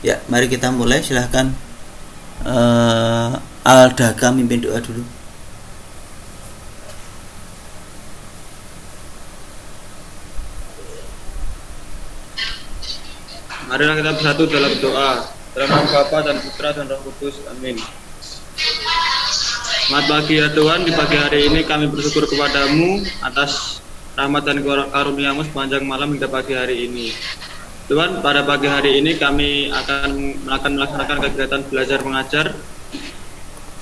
Ya, mari kita mulai. Silahkan Aldaka mimpin doa dulu. Marilah kita bersatu dalam doa. Dalam nama Bapa dan Putra dan Roh Kudus. Amin. Selamat pagi ya Tuhan. Di pagi hari ini kami bersyukur kepadamu atas rahmat dan karunia-Mu sepanjang malam hingga pagi hari ini. Tuhan, pada pagi hari ini kami akan melaksanakan kegiatan belajar mengajar.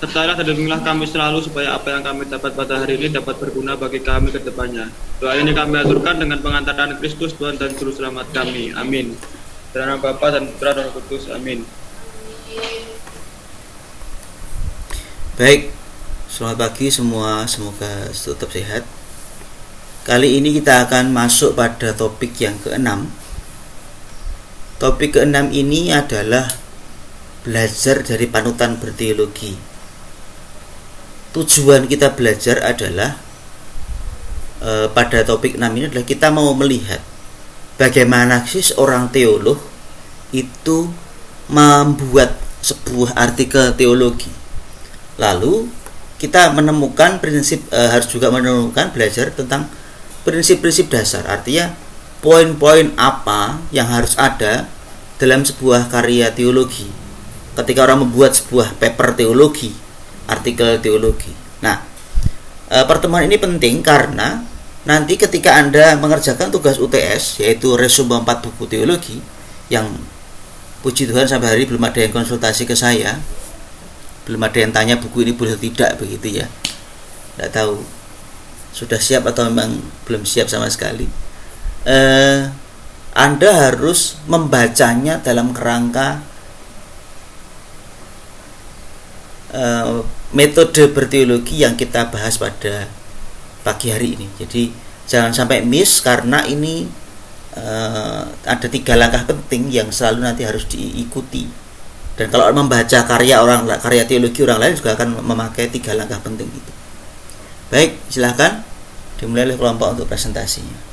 Sertailah dan bimbinglah kami selalu supaya apa yang kami dapat pada hari ini dapat berguna bagi kami ke depannya. Doa ini kami aturkan dengan pengantaran Kristus Tuhan dan Juru Selamat kami. Amin. Dalam nama Bapa dan Putra dan Roh Kudus. Amin. Baik, selamat pagi semua. Semoga tetap sehat. Kali ini kita akan masuk pada topik yang keenam. Topik keenam ini adalah belajar dari panutan berteologi. Tujuan kita belajar adalah pada topik 6 ini adalah kita mau melihat bagaimana sih seorang teolog itu membuat sebuah artikel teologi. Lalu kita menemukan prinsip, harus juga menemukan belajar tentang prinsip-prinsip dasar. Artinya poin-poin apa yang harus ada dalam sebuah karya teologi ketika orang membuat sebuah paper teologi, artikel teologi. Nah, pertemuan ini penting karena nanti ketika Anda mengerjakan tugas UTS, yaitu resume 4 buku teologi, yang puji Tuhan sampai hari belum ada yang konsultasi ke saya, belum ada yang tanya buku ini boleh tidak, begitu ya. Tidak tahu sudah siap atau memang belum siap sama sekali. Anda harus membacanya dalam kerangka metode berteologi yang kita bahas pada pagi hari ini. Jadi jangan sampai miss karena ini ada 3 langkah penting yang selalu nanti harus diikuti. Dan kalau membaca karya teologi orang lain juga akan memakai 3 langkah penting itu. Baik, silahkan dimulai oleh kelompok untuk presentasinya.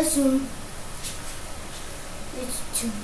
Zoom. It's Zoom.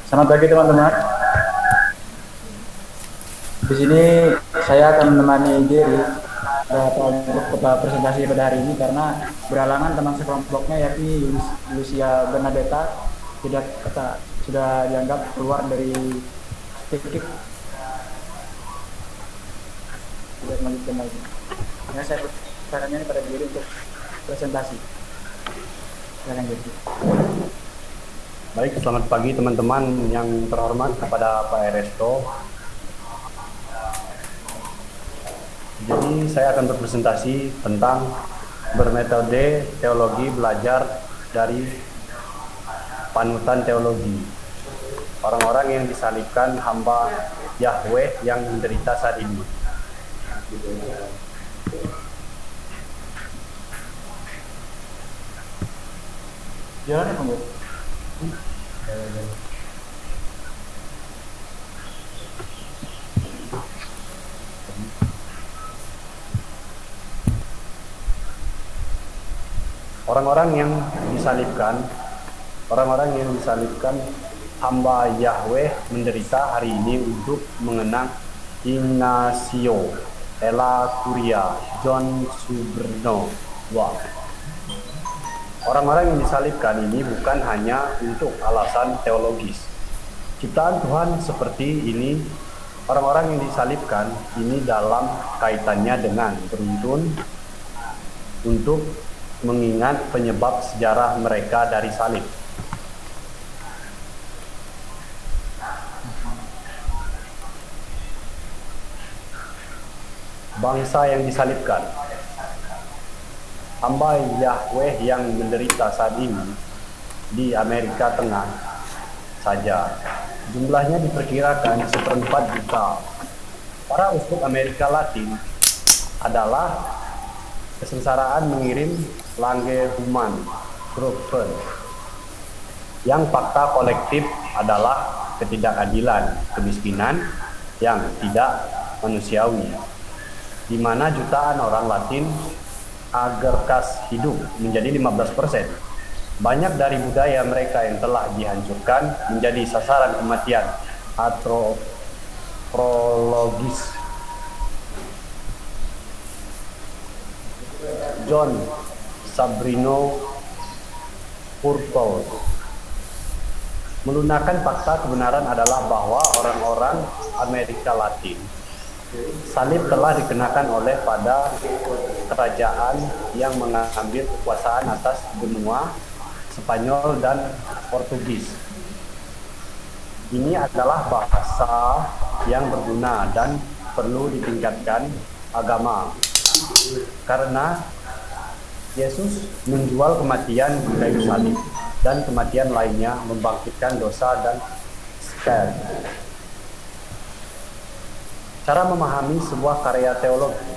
Selamat pagi teman-teman. Di sini saya akan menemani Jerry untuk presentasi pada hari ini karena berhalangan teman sekelompoknya yakni Lucia Bernadetta sudah dianggap keluar dari titik. Tidak melanjutkan lagi. Nah, saya persilakan pada Jerry untuk presentasi. Silakan Jerry. Baik, selamat pagi teman-teman yang terhormat kepada Pak Eresto. Jadi saya akan berpresentasi tentang bermetode teologi belajar dari panutan teologi. Orang-orang yang disalibkan hamba Yahweh yang menderita saat ini. Jalan ya, Bang? Orang-orang yang disalibkan hamba Yahweh menderita hari ini untuk mengenang Ignasio Ella Kuria, John Subrno. Wah. Orang-orang yang disalibkan ini bukan hanya untuk alasan teologis. Ciptaan Tuhan seperti ini, orang-orang yang disalibkan ini dalam kaitannya dengan beruntun untuk mengingat penyebab sejarah mereka dari salib. Bangsa yang disalibkan, hamba Yahweh yang menderita saat ini di Amerika Tengah saja jumlahnya diperkirakan 1/4 juta. Para uskup Amerika Latin adalah kesengsaraan mengirim Lange Human Gruppen, yang fakta kolektif adalah ketidakadilan, kemiskinan yang tidak manusiawi, di mana jutaan orang Latin agar kas hidup menjadi 15%. Banyak dari budaya mereka yang telah dihancurkan menjadi sasaran kematian antropologis. John Sabrino Purple melunakkan fakta kebenaran adalah bahwa orang-orang Amerika Latin salib telah dikenakan oleh pada kerajaan yang mengambil kekuasaan atas benua Spanyol dan Portugis. Ini adalah bahasa yang berguna dan perlu ditingkatkan agama, karena Yesus menjual kematian di kayu salib dan kematian lainnya membangkitkan dosa dan scared. Cara memahami sebuah karya teologi,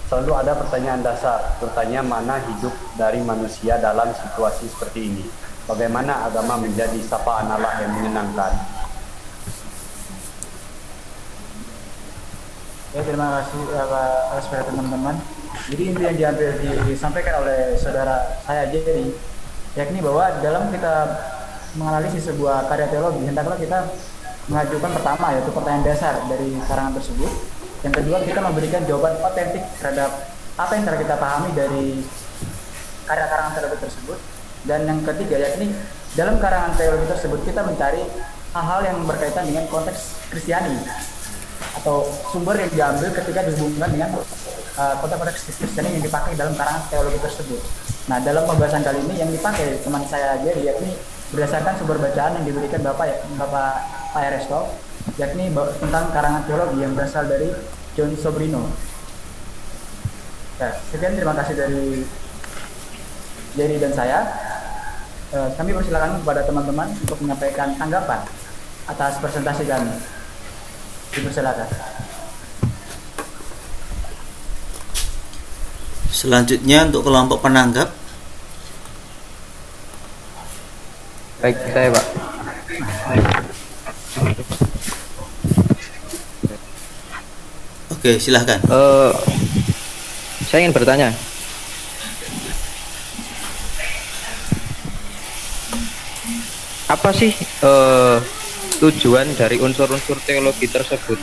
selalu ada pertanyaan dasar, bertanya mana hidup dari manusia dalam situasi seperti ini. Bagaimana agama menjadi sapaan Allah yang menyenangkan. Ya, terima kasih atas teman-teman. Jadi inti yang disampaikan oleh saudara saya Jerry, yakni bahwa dalam kita menganalisis sebuah karya teologi, hendaklah kita mengajukan pertama yaitu pertanyaan dasar dari karangan tersebut. Yang kedua, kita memberikan jawaban otentik terhadap apa yang telah kita pahami dari karya karangan teologi tersebut. Dan yang ketiga, yakni dalam karangan teologi tersebut kita mencari hal-hal yang berkaitan dengan konteks Kristiani atau sumber yang diambil ketika dihubungkan dengan konteks Kristiani yang dipakai dalam karangan teologi tersebut. Nah, dalam pembahasan kali ini yang dipakai teman saya Jerry, yakni berdasarkan sumber bacaan yang diberikan Bapak Pak Eresto, yakni tentang karangan teologi yang berasal dari John Sobrino. Ya, sekian, terima kasih dari Jerry dan saya. Kami persilakan kepada teman-teman untuk menyampaikan tanggapan atas presentasi kami. Dipersilakan. Selanjutnya untuk kelompok penanggap. Baik, saya Pak. Oke, silahkan. Saya ingin bertanya. Apa sih tujuan dari unsur-unsur teologi tersebut?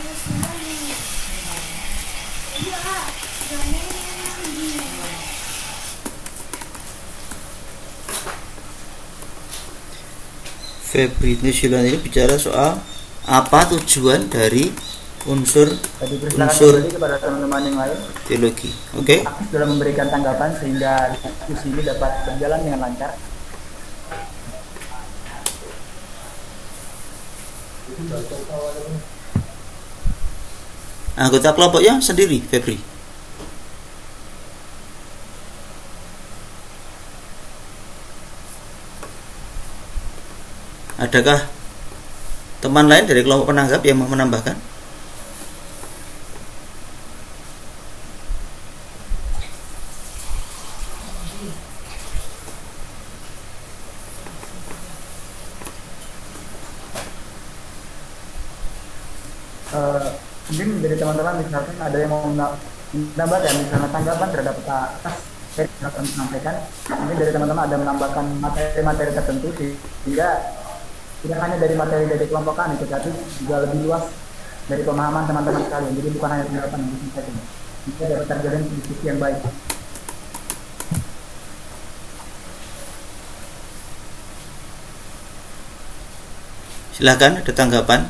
Febri Nusilan ini bicara soal apa tujuan dari unsur kepada teman-teman yang lain teologi. Oke. aktif dalam memberikan tanggapan sehingga diskusi ini dapat berjalan dengan lancar. Anggota kelompoknya sendiri, Febri. Adakah teman lain dari kelompok penanggap yang mau menambahkan? Mungkin dari teman-teman misalkan ada yang mau menambahkan misalnya tanggapan terhadap atas yang kami sampaikan. Mungkin dari teman-teman ada menambahkan materi-materi tertentu sehingga tidak hanya dari materi dari kelompok kami, tetapi juga lebih luas dari pemahaman teman-teman sekalian. Jadi bukan hanya tanggapan yang disampaikan. Bisa dapat terjalin diskusi yang baik. Silakan, ada tanggapan?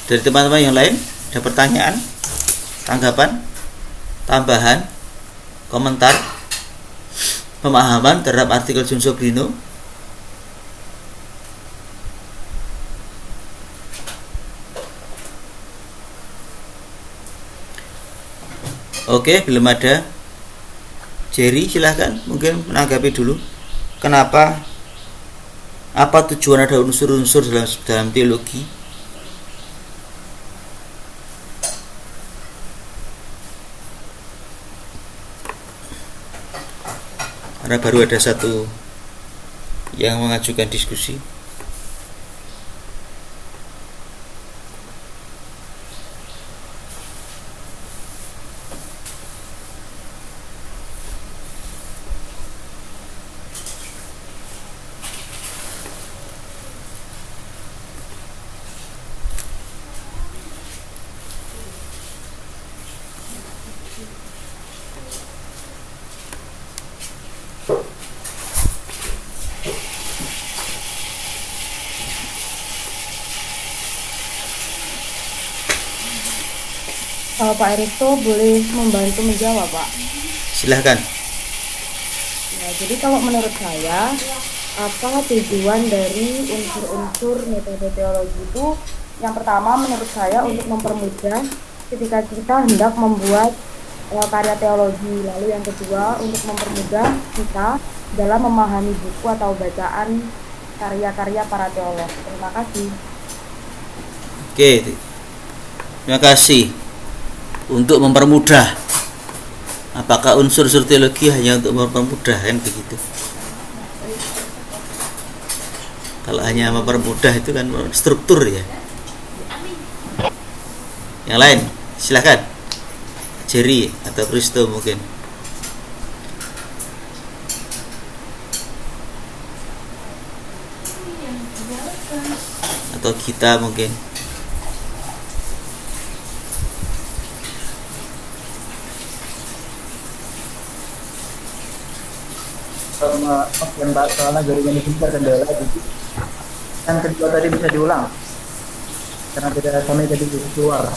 Dari teman-teman yang lain ada pertanyaan, tanggapan, tambahan, komentar, pemahaman terhadap artikel John Sobrino? Oke, belum ada. Jerry, silahkan mungkin menanggapi dulu. Kenapa? Apa tujuan ada unsur-unsur dalam teologi? Karena baru ada satu yang mengajukan diskusi. Kalau Pak Eristo boleh membantu menjawab, Pak. Silahkan. Ya, jadi kalau menurut saya, apa tujuan dari unsur-unsur metode teologi itu? Yang pertama menurut saya untuk mempermudah ketika kita hendak membuat karya teologi. Lalu yang kedua untuk mempermudah kita dalam memahami buku atau bacaan karya-karya para teolog. Terima kasih. Oke, terima kasih. Untuk mempermudah, apakah unsur-unsur teologi hanya untuk mempermudah, kan begitu? Kalau hanya mempermudah itu kan struktur ya. Yang lain, silakan. Jerry atau Kristo mungkin. Atau kita mungkin. Yang soalnya jaringan ini terkendala, jadi yang kedua tadi bisa diulang karena tidak kami tadi keluar.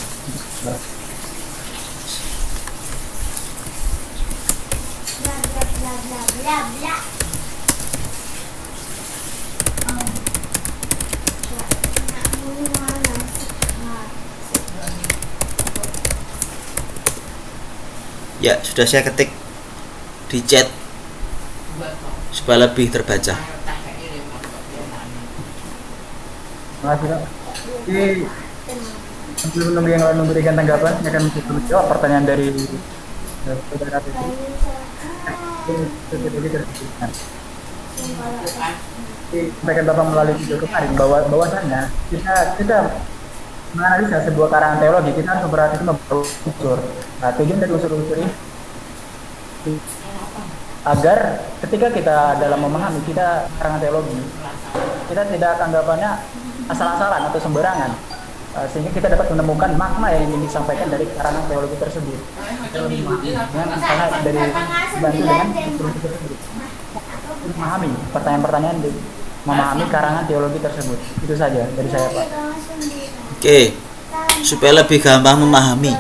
Ya, sudah saya ketik di chat supaya lebih terbaca. Terima kasih, Pak. Jadi sebelum menunggu yang lain memberikan tanggapan, saya akan menjawab pertanyaan dari saudara itu. Sampaikan Bapak melalui video kemarin bahwasanya kita menganalisa sebuah karangan teologi, kita harus memperhatikan beberapa unsur. Nah, tujuan dari unsur-unsur ini agar ketika kita dalam memahami kita karangan teologi, kita tidak anggapannya asal-asalan atau sembarangan, sehingga kita dapat menemukan makna yang ingin disampaikan dari karangan teologi tersebut. Dengan misalnya dari bantu dengan unsur tersebut, memahami pertanyaan-pertanyaan, memahami karangan teologi tersebut. Itu saja dari saya, Pak. Oke, supaya lebih gampang memahami.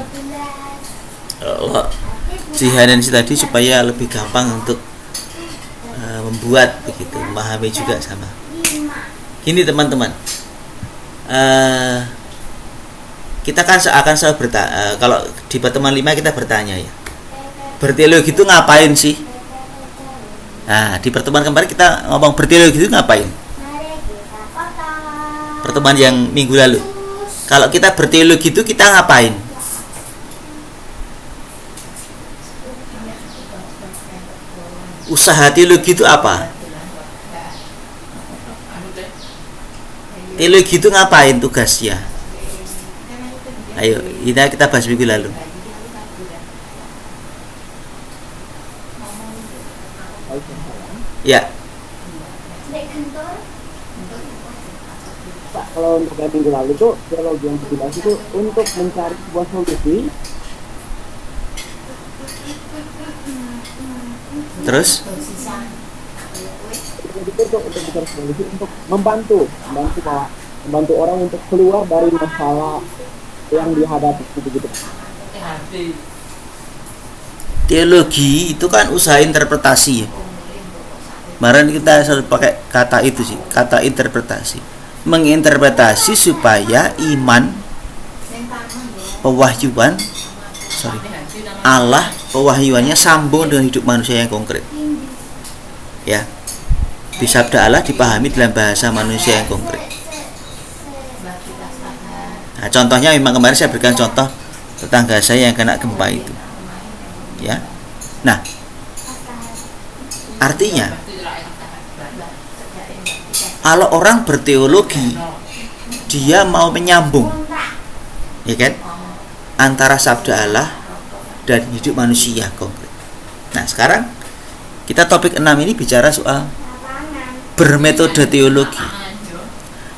Jihanan tadi supaya lebih gampang untuk membuat begitu, memahami juga sama. Gini teman-teman, kita kan akan selalu bertanya, kalau di pertemuan 5 kita bertanya ya, berteologi itu ngapain sih? Nah, di pertemuan kemarin kita ngomong berteologi itu ngapain? Pertemuan yang minggu lalu. Kalau kita berteologi itu kita ngapain? Usaha teologi itu apa? Teologi itu ngapain tugasnya? Ayo, kita bahas minggu lalu. Ya. Pak, kalau untuk yang minggu lalu tuh teologi yang dibahas itu untuk mencari sebuah solusi. Terus? Jadi untuk mencari solusi untuk membantu orang untuk keluar dari masalah yang dihadapi gitu. Teologi itu kan usaha interpretasi ya. Kemarin kita selalu pakai kata itu sih, kata interpretasi. Menginterpretasi supaya iman pewahyuan Allah pewahyuannya sambung dengan hidup manusia yang konkret. Ya. Di sabda Allah dipahami dalam bahasa manusia yang konkret. Nah, contohnya memang kemarin saya berikan contoh tetangga saya yang kena gempa itu. Ya. Nah, artinya kalau orang berteologi dia mau menyambung, ya kan, antara sabda Allah dan hidup manusia konkret. Nah, sekarang kita topik 6 ini bicara soal bermetode teologi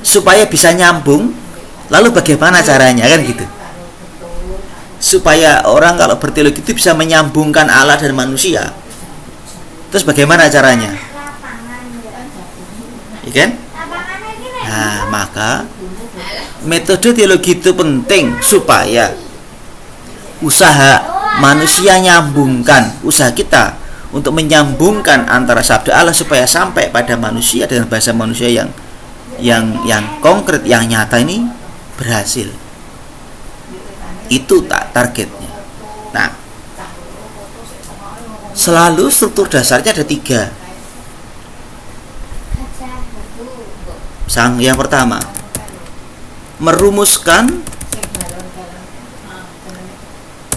supaya bisa nyambung. Lalu bagaimana caranya, kan gitu, supaya orang kalau berteologi itu bisa menyambungkan Allah dan manusia. Terus bagaimana caranya, ya kan? Nah, maka metode teologi itu penting supaya usaha manusia nyambungkan, usaha kita untuk menyambungkan antara sabda Allah supaya sampai pada manusia dengan bahasa manusia yang konkret, yang nyata ini berhasil. Itu targetnya. Nah, selalu struktur dasarnya ada 3. Yang pertama, merumuskan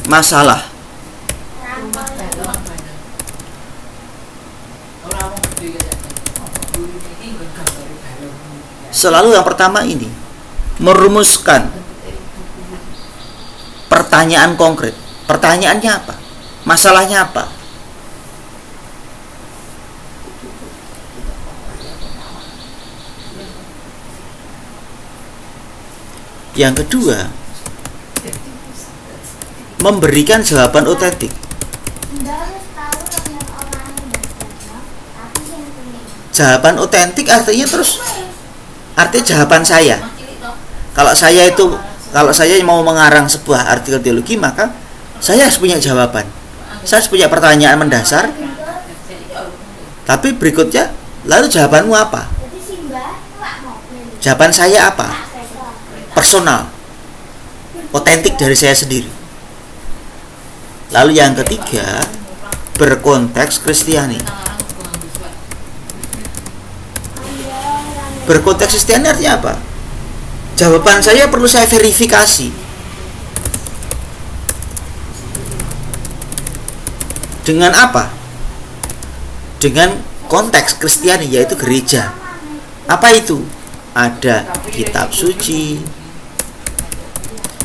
masalah. Selalu yang pertama ini merumuskan pertanyaan konkret. Pertanyaannya apa? Masalahnya apa? Yang kedua, memberikan jawaban otentik. Jawaban otentik artinya jawaban saya. Kalau saya mau mengarang sebuah artikel teologi, maka saya harus punya jawaban. Saya harus punya pertanyaan mendasar. Tapi berikutnya, lalu jawabanmu apa? Jawaban saya apa? Personal, otentik dari saya sendiri. Lalu yang ketiga, berkonteks Kristiani. Berkonteks Kristiani artinya apa? Jawaban saya perlu saya verifikasi dengan apa? Dengan konteks Kristiani, yaitu gereja. Apa itu? Ada kitab suci,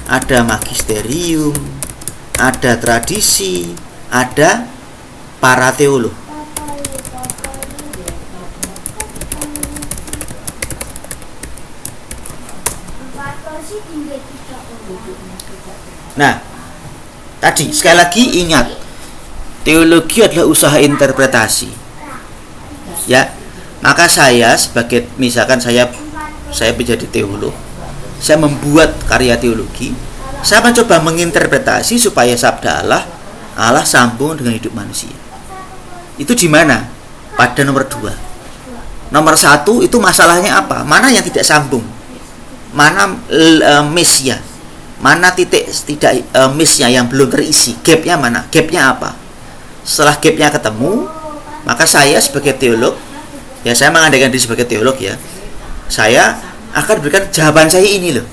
ada magisterium, ada tradisi, ada para teolog. Nah, tadi sekali lagi ingat, teologi adalah usaha interpretasi. Ya, maka saya sebagai, misalkan saya menjadi teolog, saya membuat karya teologi, saya mencoba menginterpretasi supaya sabda Allah sambung dengan hidup manusia. Itu di mana? Pada nomor 2. Nomor 1 itu masalahnya apa? Mana yang tidak sambung? Mana miss-nya? Mana titik tidak miss-nya yang belum terisi? Gap-nya mana? Gap-nya apa? Setelah gap-nya ketemu, maka saya sebagai teolog, ya saya mengandaikan diri sebagai teolog ya, saya akan berikan jawaban saya ini loh.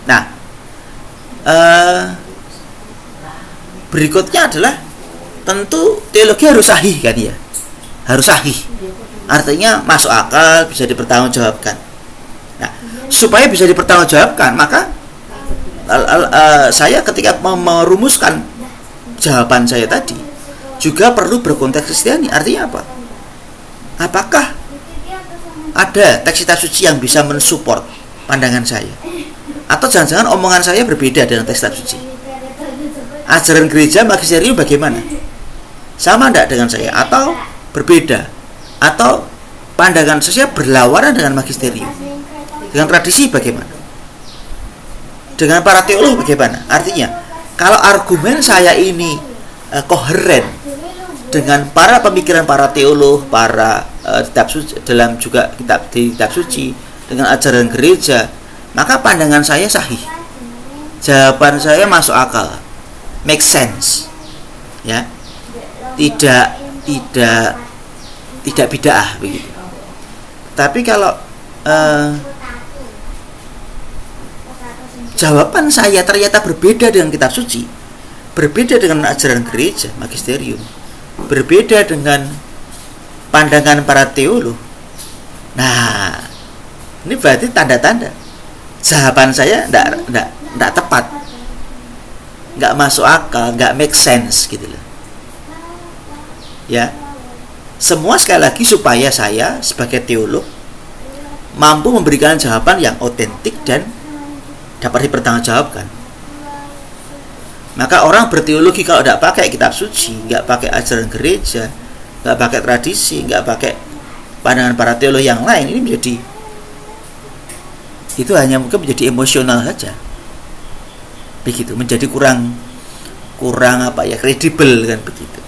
Nah, berikutnya adalah tentu teologi harus sahih kan ya, harus sahih. Artinya masuk akal, bisa dipertanggungjawabkan. Nah, supaya bisa dipertanggungjawabkan, maka saya ketika merumuskan jawaban saya tadi juga perlu berkonteks Kristiani. Artinya apa? Apakah ada teks kitab suci yang bisa mensupport pandangan saya? Atau jangan-jangan omongan saya berbeda dengan teks kitab suci? Ajaran gereja magisterium bagaimana? Sama tidak dengan saya? Atau berbeda? Atau pandangan saya berlawanan dengan magisterium? Dengan tradisi bagaimana? Dengan para teolog bagaimana? Artinya, kalau argumen saya ini koheren dengan para pemikiran para teolog, para kitab suci, dalam juga kitab suci, dengan ajaran gereja, maka pandangan saya sahih. Jawaban saya masuk akal, make sense, ya, tidak bid'ah begitu. Tapi kalau jawaban saya ternyata berbeda dengan kitab suci, berbeda dengan ajaran gereja, magisterium, berbeda dengan pandangan para teolog. Nah, ini berarti tanda-tanda jawaban saya tidak tepat, nggak masuk akal, nggak make sense gitu loh. Ya, semua sekali lagi supaya saya sebagai teolog mampu memberikan jawaban yang otentik dan dapat dipertanggungjawabkan. Maka orang berteologi kalau tidak pakai kitab suci, nggak pakai ajaran gereja, nggak pakai tradisi, nggak pakai pandangan para teolog yang lain, ini menjadi, itu hanya mungkin menjadi emosional saja, begitu, menjadi kurang apa ya, kredibel kan begitu.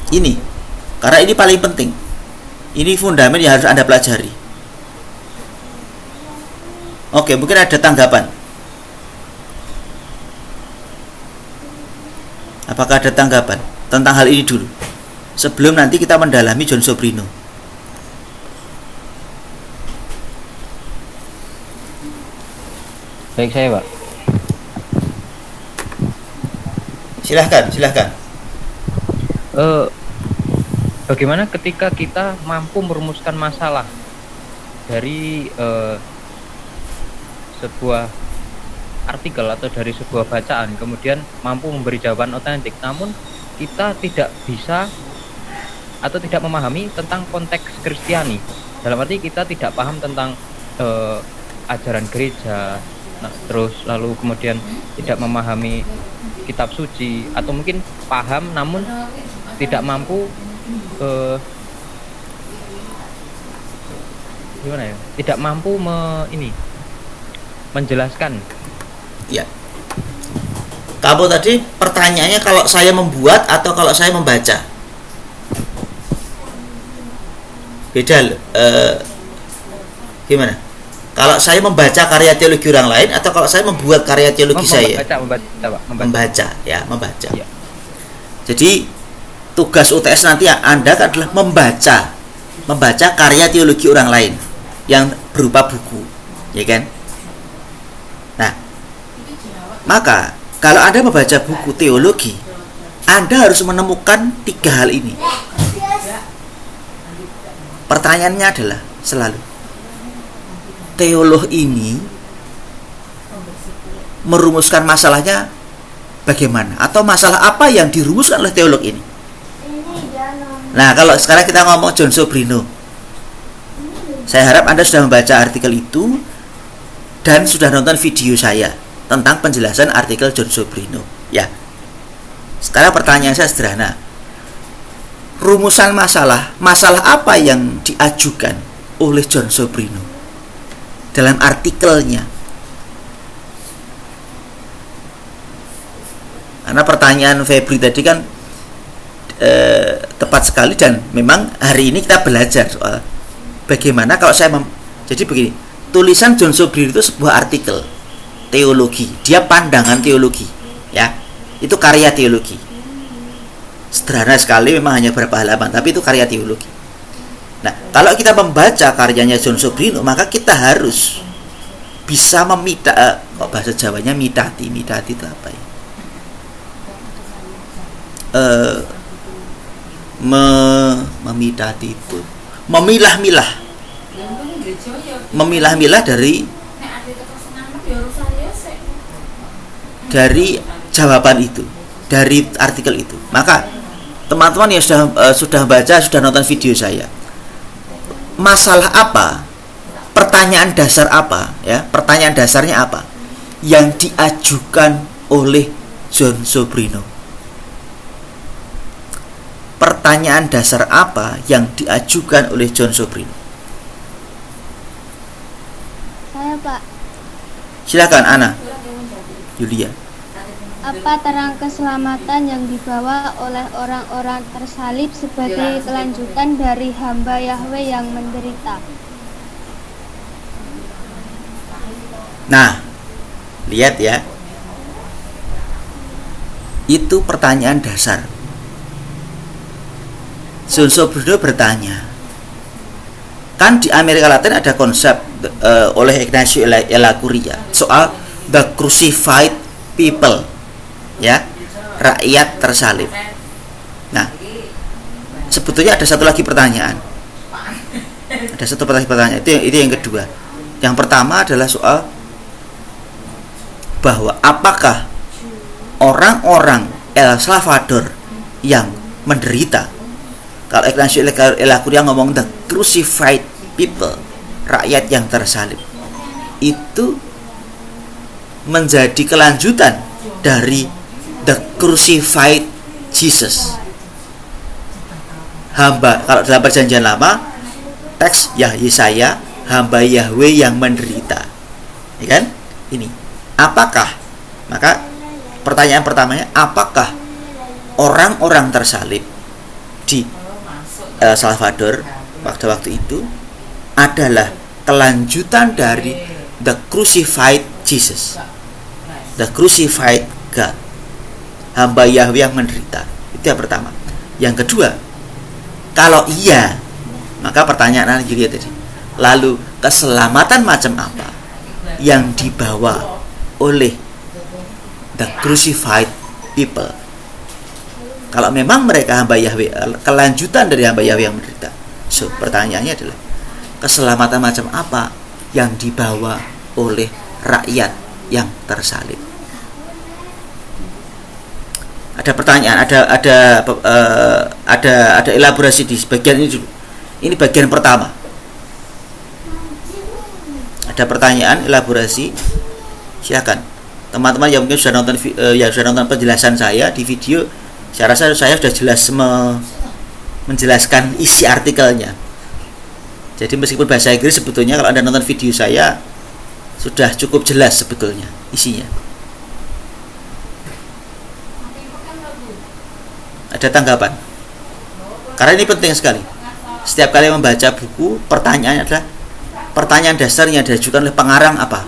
Ini karena ini paling penting, ini fundament yang harus Anda pelajari. Oke, mungkin ada tanggapan. Apakah ada tanggapan tentang hal ini dulu sebelum nanti kita mendalami John Sobrino? Baik, saya Pak. Silahkan. Bagaimana ketika kita mampu merumuskan masalah dari sebuah artikel atau dari sebuah bacaan, kemudian mampu memberi jawaban otentik, namun kita tidak bisa atau tidak memahami tentang konteks Kristiani, dalam arti kita tidak paham tentang ajaran gereja, terus lalu kemudian tidak memahami kitab suci, atau mungkin paham namun tidak mampu gimana ya, tidak mampu menjelaskan. Ya. Kamu tadi pertanyaannya kalau saya membuat atau kalau saya membaca? Beda loh. Gimana? Kalau saya membaca karya teologi orang lain atau kalau saya membuat karya teologi saya? Membaca. Ya. Jadi tugas UTS nanti Anda adalah membaca karya teologi orang lain yang berupa buku, ya kan? Nah, maka kalau Anda membaca buku teologi, Anda harus menemukan 3 hal ini. Pertanyaannya adalah selalu, teolog ini merumuskan masalahnya bagaimana? Atau masalah apa yang dirumuskan oleh teolog ini? Nah, kalau sekarang kita ngomong John Sobrino, saya harap Anda sudah membaca artikel itu dan sudah nonton video saya tentang penjelasan artikel John Sobrino. Ya. Sekarang pertanyaan saya sederhana. Rumusan masalah apa yang diajukan oleh John Sobrino dalam artikelnya? Karena pertanyaan Febri tadi kan tepat sekali, dan memang hari ini kita belajar soal bagaimana kalau saya jadi begini. Tulisan John Sobrino itu sebuah artikel teologi, dia pandangan teologi, ya, itu karya teologi. Sederhana sekali, memang hanya berapa halaman, tapi itu karya teologi. Nah, kalau kita membaca karyanya John Sobrino, maka kita harus bisa kok bahasa Jawanya midati itu apa ya? Memidati itu memilah-milah memilah-milah dari jawaban itu, dari artikel itu. Maka teman-teman yang sudah baca, sudah nonton video saya, masalah apa, pertanyaan dasar apa, ya, pertanyaan dasarnya apa yang diajukan oleh John Sobrino? Pertanyaan dasar apa yang diajukan oleh John Sobrino? Saya, Pak. Silakan Ana Yulia. Apa terang keselamatan yang dibawa oleh orang-orang tersalib sebagai kelanjutan dari hamba Yahweh yang menderita? Nah, lihat ya. Itu pertanyaan dasar. John Sobrino bertanya, kan di Amerika Latin ada konsep oleh Ignacio Ellacuría soal the crucified people, ya, rakyat tersalib. Nah, sebetulnya ada satu lagi pertanyaan. Ada satu pertanyaan. Itu yang kedua. Yang pertama adalah soal bahwa apakah orang-orang El Salvador yang menderita, kalau Ignacio Ellacuría ngomong the crucified people, rakyat yang tersalib, itu menjadi kelanjutan dari the crucified Jesus. Hamba, kalau dalam perjanjian lama teks Yesaya, hamba Yahweh yang menderita, ya kan? Ini apakah, maka pertanyaan pertamanya, apakah orang-orang tersalib di El Salvador waktu itu adalah kelanjutan dari the crucified Jesus, the crucified God, hamba Yahweh yang menderita? Itu yang pertama. Yang kedua, kalau iya, maka pertanyaan Julia tadi, lalu keselamatan macam apa yang dibawa oleh the crucified people? Kalau memang mereka hamba Yahweh, kelanjutan dari hamba Yahweh yang menderita, so pertanyaannya adalah keselamatan macam apa yang dibawa oleh rakyat yang tersalib? Ada pertanyaan, ada elaborasi di bagian ini dulu. Ini bagian pertama. Ada pertanyaan, elaborasi. Silakan. Teman-teman yang mungkin sudah nonton penjelasan saya di video, saya rasa saya sudah jelas menjelaskan isi artikelnya. Jadi meskipun bahasa Inggris, sebetulnya kalau Anda nonton video saya sudah cukup jelas sebetulnya isinya. Ada tanggapan? Karena ini penting sekali. Setiap kali membaca buku, pertanyaannya adalah pertanyaan dasar yang diajukan oleh pengarang apa?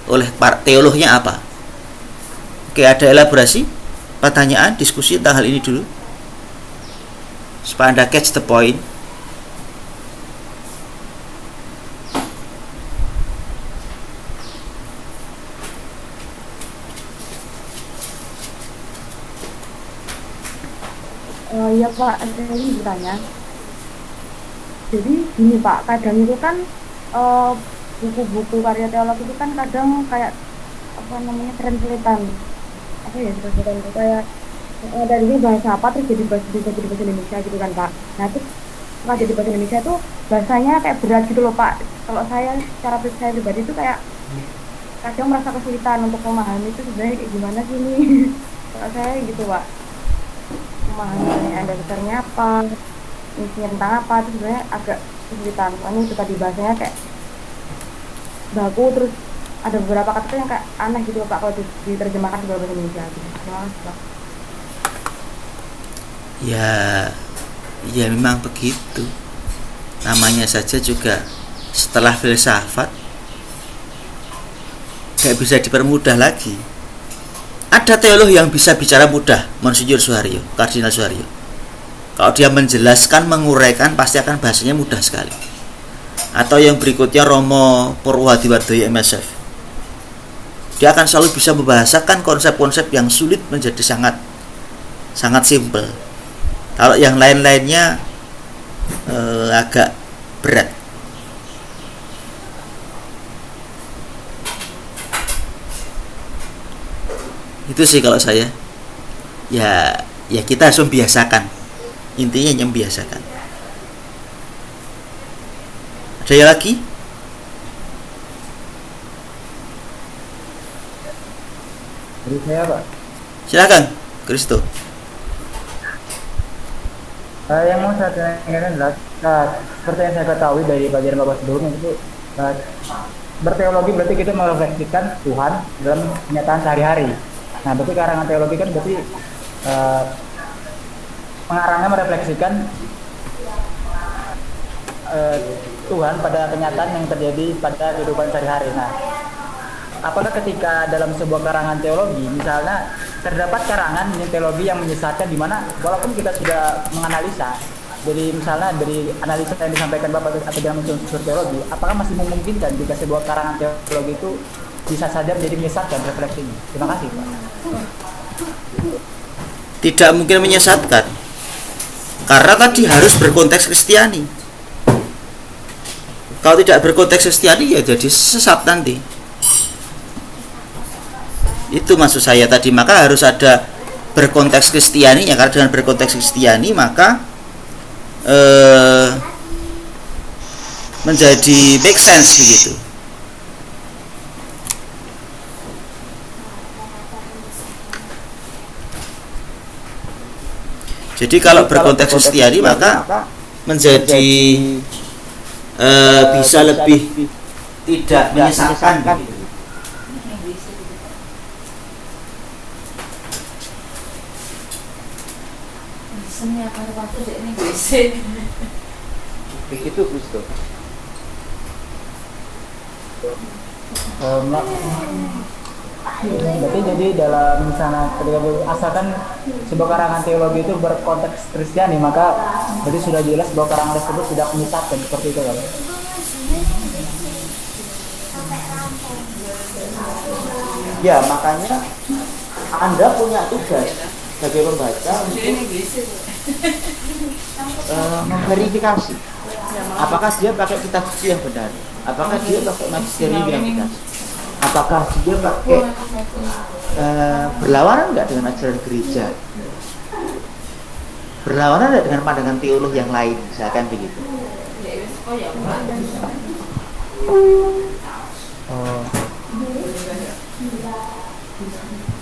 Oleh teolognya apa? Oke, ada elaborasi, pertanyaan, diskusi tentang hal ini dulu, supaya Anda catch the point. Ya Pak, saya ingin bertanya. Jadi gini Pak, kadang itu kan buku-buku karya teolog itu kan kadang kayak apa namanya, translatean, apa ya, translatean itu kayak dari ini bahasa apa terus jadi bahasa Indonesia gitu kan Pak. Nah terus setelah jadi bahasa Indonesia itu bahasanya kayak berat gitu loh Pak. Kalau saya secara pribadi itu kayak kadang merasa kesulitan untuk memahami itu sebenarnya kayak gimana sih ini. Kalau saya gitu Pak, memahami ada dasarnya apa, isinya tentang apa, itu sebenarnya agak kesulitan. Soalnya itu tadi bahasanya kayak baku, terus ada beberapa kata yang kayak aneh gitu Pak kalau diterjemahkan ke bahasa Indonesia gitu. Terima kasih Pak. Ya memang begitu. Namanya saja juga setelah filsafat gak bisa dipermudah lagi. Ada teolog yang bisa bicara mudah, Monsinyur Suharyo, Kardinal Suharyo. Kalau dia menjelaskan, menguraikan, pasti akan bahasanya mudah sekali. Atau yang berikutnya Romo Purwadiwardoyo MSF. Dia akan selalu bisa membahasakan konsep-konsep yang sulit menjadi sangat simple. Kalau yang lain-lainnya agak berat. Itu sih kalau saya. Ya kita harus membiasakan. Intinya membiasakan. Ada yang lagi? Dari saya, Pak. Silakan, Kristo. Yang mau saya tanyakan adalah seperti yang saya ketahui dari pelajaran Bapak sebelumnya itu berteologi berarti kita merefleksikan Tuhan dalam kenyataan sehari-hari. Nah, berarti karangan teologi kan berarti pengarangnya merefleksikan Tuhan pada kenyataan yang terjadi pada kehidupan sehari-hari. Nah, apakah ketika dalam sebuah karangan teologi, misalnya terdapat karangan teologi yang menyesatkan, di mana walaupun kita sudah menganalisa, jadi misalnya dari analisa yang disampaikan Bapak atau dalam unsur teologi, apakah masih memungkinkan jika sebuah karangan teologi itu bisa saja menjadi menyesatkan refleksinya? Terima kasih, Pak. Tidak mungkin menyesatkan, karena tadi harus berkonteks Kristiani. Kalau tidak berkonteks Kristiani ya jadi sesat nanti. Itu maksud saya tadi. Maka harus ada berkonteks Kristiani ya, karena dengan berkonteks Kristiani maka menjadi make sense begitu. Jadi kalau berkonteks Kristiani maka menjadi bisa lebih tidak menyesatkan begitu. Begitu Kristo. Berarti jadi dalam misalnya ketika asalkan sebuah karangan teologi itu berkonteks Kristiani, maka berarti sudah jelas bahwa karangan tersebut tidak menyesatkan, seperti itu kan? Ya, makanya Anda punya tugas sebagai pembaca untuk memverifikasi apakah dia pakai kitab suci yang benar, apakah dia pakai magisterium yang benar, apakah dia pakai berlawanan nggak dengan ajaran gereja, berlawanan nggak dengan pandangan teolog yang lain, misalkan begitu.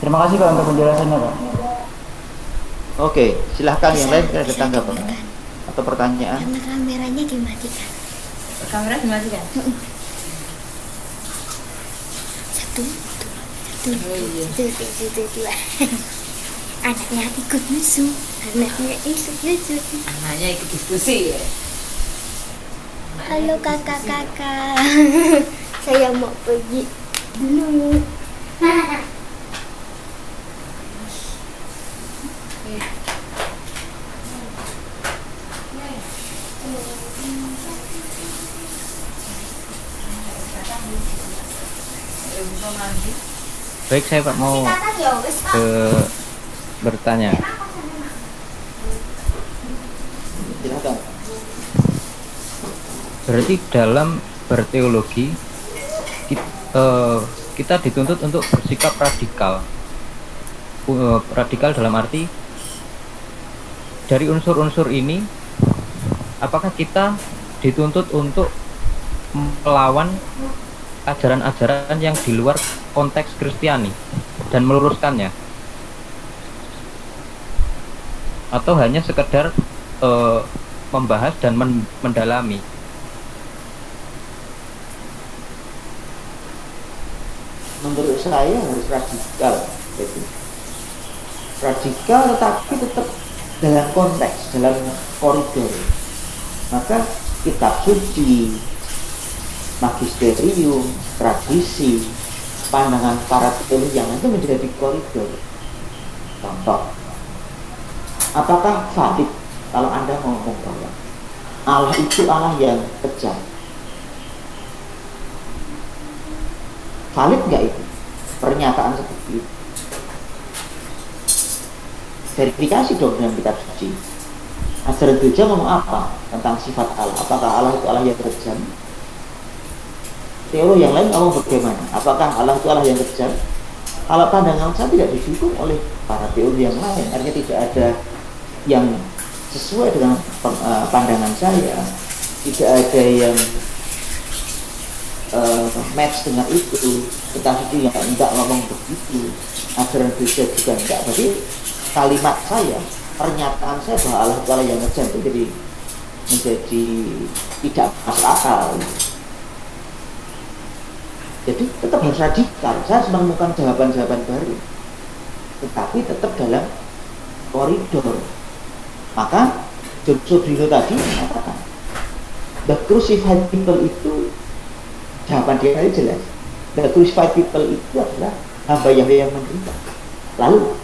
Terima kasih Pak untuk penjelasannya, Pak. Oke, silahkan yang lain ada tanggapan atau pertanyaan. Kameranya dimatikan. Kamera dimatikan. Satu. Anaknya ikut musuh. Anaknya ikut diskusi ya. Halo kakak-kakak. Saya mau pergi dulu. Baik, saya Pak mau bertanya. Silakan. Berarti dalam berteologi kita dituntut untuk bersikap radikal. Radikal dalam arti dari unsur-unsur ini, apakah kita dituntut untuk melawan ajaran-ajaran yang di luar konteks Kristiani dan meluruskannya, atau hanya sekedar membahas dan mendalami? Menurut saya harus radikal, gitu. Radikal tetapi tetap dalam konteks, dalam koridor. Maka kitab suci, magisterium, tradisi, pandangan para teolog yang itu menjadi koridor. Contoh, apakah valid kalau Anda ngomong bahwa Allah itu Allah yang kejam? Valid nggak itu pernyataan seperti itu? Verifikasi dong dengan kitab suci. Ajaran gereja ngomong apa tentang sifat Allah? Apakah Allah itu Allah yang kejam? Teolog yang lain ngomong bagaimana? Apakah Allah itu Allah yang kejam? Kalau pandangan saya tidak didukung oleh para teolog yang lain, artinya tidak ada yang sesuai dengan pandangan saya, tidak ada yang match dengan itu. Tetapi dia tidak ngomong begitu, ajaran gereja juga enggak. Berarti kalimat saya, pernyataan saya bahwa Allah itu Allah yang kejam itu menjadi tidak masuk akal. Jadi tetap harus radikal. Saya menemukan jawaban-jawaban baru, tetapi tetap dalam koridor. Maka John Sobrino tadi mengatakan the crucified people itu, jawaban dia tadi jelas. The crucified people itu adalah hamba Yahweh yang menderita. Lalu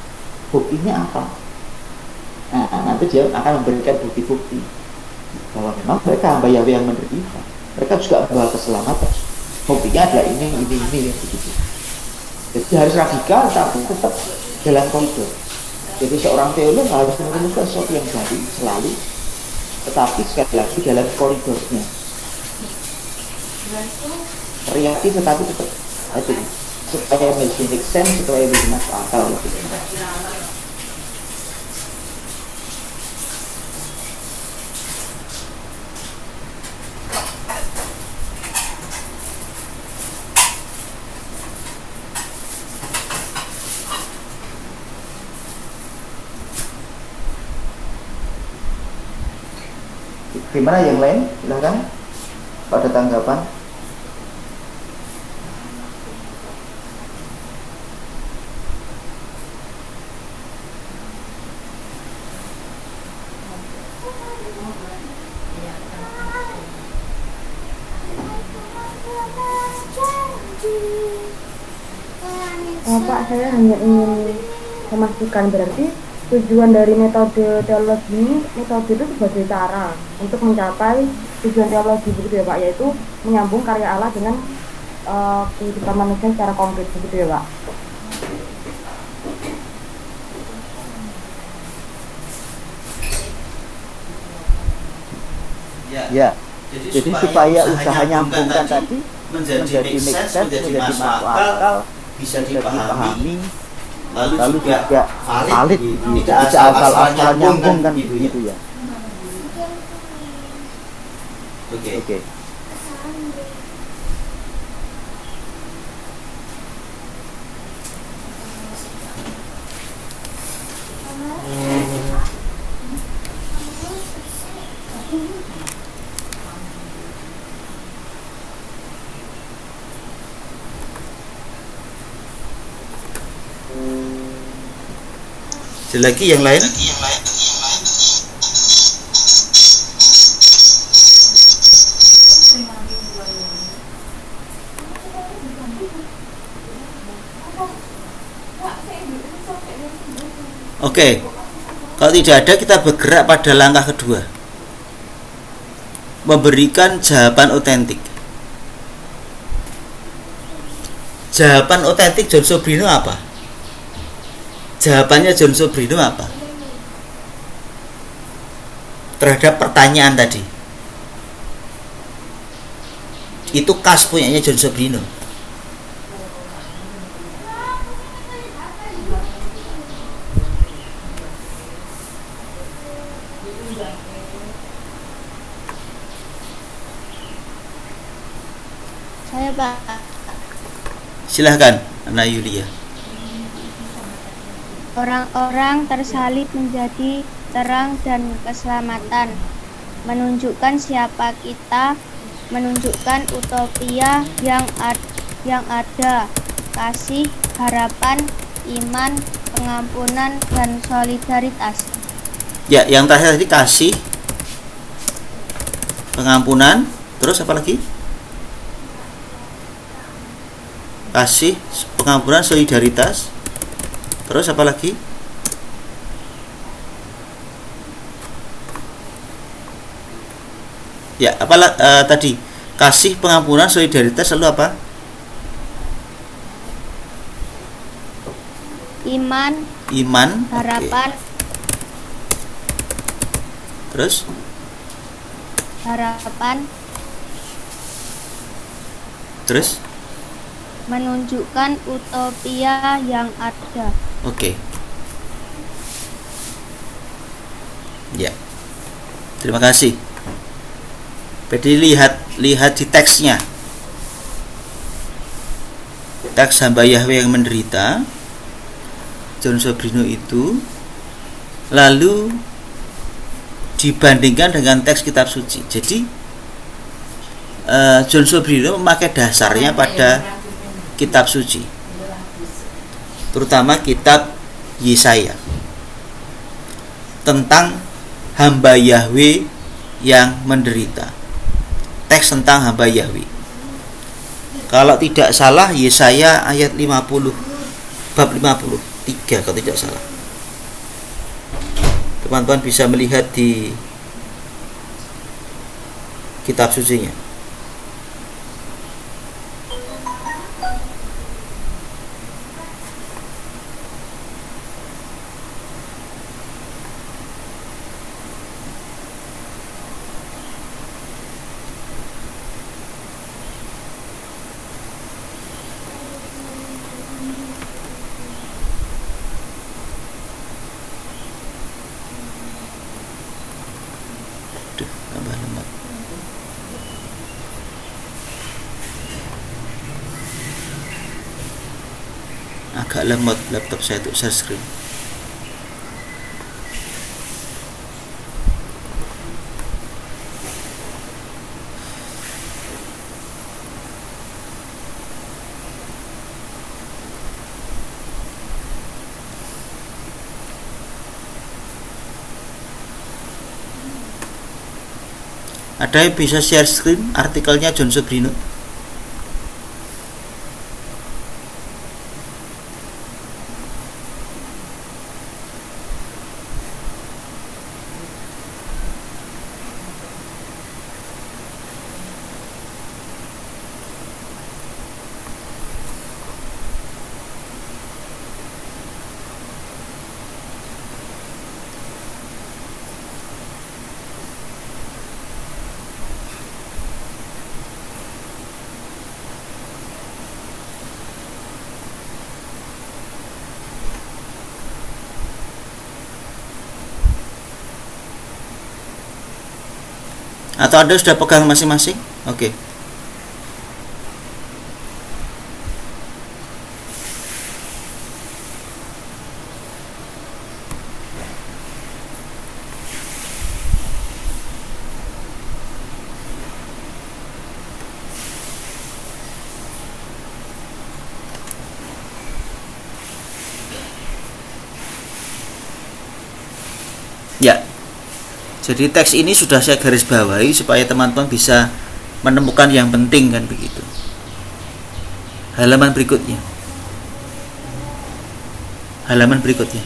buktinya apa? Nah, nanti dia akan memberikan bukti-bukti bahwa memang mereka hamba Yahweh yang menderita. Mereka juga membawa keselamatan. Buktinya adalah ini begitu. Jadi harus radikal tapi tetap dalam koridor. Jadi seorang teolog harus menemukan sesuatu yang baru selalu, tetapi sekali lagi dalam koridornya. Kreatif tetapi tetap itu supaya make sense, supaya bisa masuk akal. Gimana yang lain? Silahkan. Pada tanggapan. Pak, saya hanya ingin memastikan berarti tujuan dari metode teologi ini, metode itu sebagai cara untuk mencapai tujuan teologi begitu ya Pak, yaitu menyambung karya Allah dengan kehidupan manusia secara konkret begitu ya Pak. Ya. Jadi supaya usaha nyambungkan tadi menjadi make sense, menjadi masuk akal, bisa dipahami, lalu juga valid, tidak asal-asalan nyambung kan gitu ya. Oke. Lagi yang lain? Oke. Kalau tidak ada, kita bergerak pada langkah kedua. Memberikan jawaban otentik. Jawaban otentik John Sobrino apa? Jawabannya John Sobrino apa? Terhadap pertanyaan tadi. Itu khas punyanya John Sobrino. Saya Pak. Silahkan Ana Yulia. Orang-orang tersalib menjadi terang dan keselamatan, menunjukkan siapa kita, menunjukkan utopia yang ada, kasih, harapan, iman, pengampunan, dan solidaritas. Ya, yang terakhir tadi kasih, pengampunan, terus apa lagi? Kasih, pengampunan, solidaritas. Terus apa lagi? Ya, tadi kasih, pengampunan, solidaritas, lalu apa? Iman, Iman, harapan, Terus harapan, terus menunjukkan utopia yang ada. oke. Ya. Terima kasih. Jadi lihat di teksnya. Teks hamba Yahweh yang menderita, John Sobrino itu, lalu dibandingkan dengan teks kitab suci. Jadi John Sobrino memakai dasarnya pada kitab suci, terutama kitab Yesaya, tentang hamba Yahweh yang menderita. Teks tentang hamba Yahweh, kalau tidak salah Yesaya ayat 50, bab 53 kalau tidak salah. Teman-teman bisa melihat di kitab sucinya. Tambah lemot. Agak lemot laptop saya untuk share screen. Ada yang bisa share screen artikelnya John Sobrino? Atau Anda sudah pegang masing-masing? Oke. Ya. Jadi teks ini sudah saya garis bawahi supaya teman-teman bisa menemukan yang penting, kan begitu. Halaman berikutnya. Halaman berikutnya.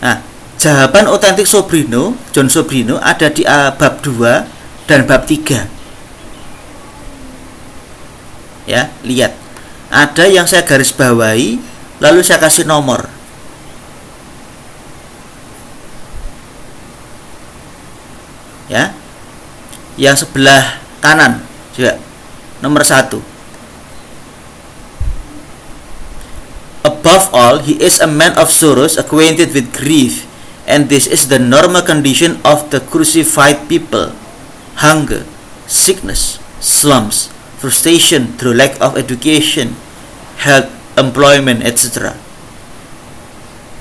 Nah, jawaban otentik Sobrino, John Sobrino ada di bab 2 dan bab 3. Ya, lihat. Ada yang saya garis bawahi, lalu saya kasih nomor. Ya, yang sebelah kanan juga nomor 1. Above all, he is a man of sorrows, acquainted with grief, and this is the normal condition of the crucified people: hunger, sickness, slums, frustration through lack of education, health, employment, etc.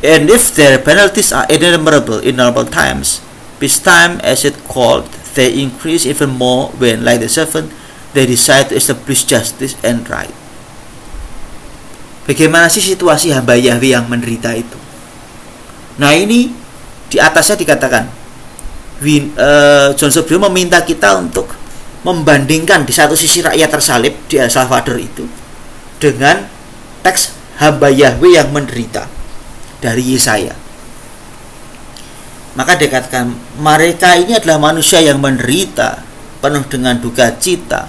And if their penalties are innumerable in normal times, peacetime as it called, they increase even more when, like the servant, they decide to establish justice and right. Bagaimana sih situasi hamba Yahweh yang menderita itu? Nah, ini di atasnya dikatakan John Sobrino meminta kita untuk membandingkan di satu sisi rakyat tersalib di El Salvador itu dengan teks hamba Yahweh yang menderita dari Yesaya. Maka dikatakan mereka ini adalah manusia yang menderita, penuh dengan duka cita.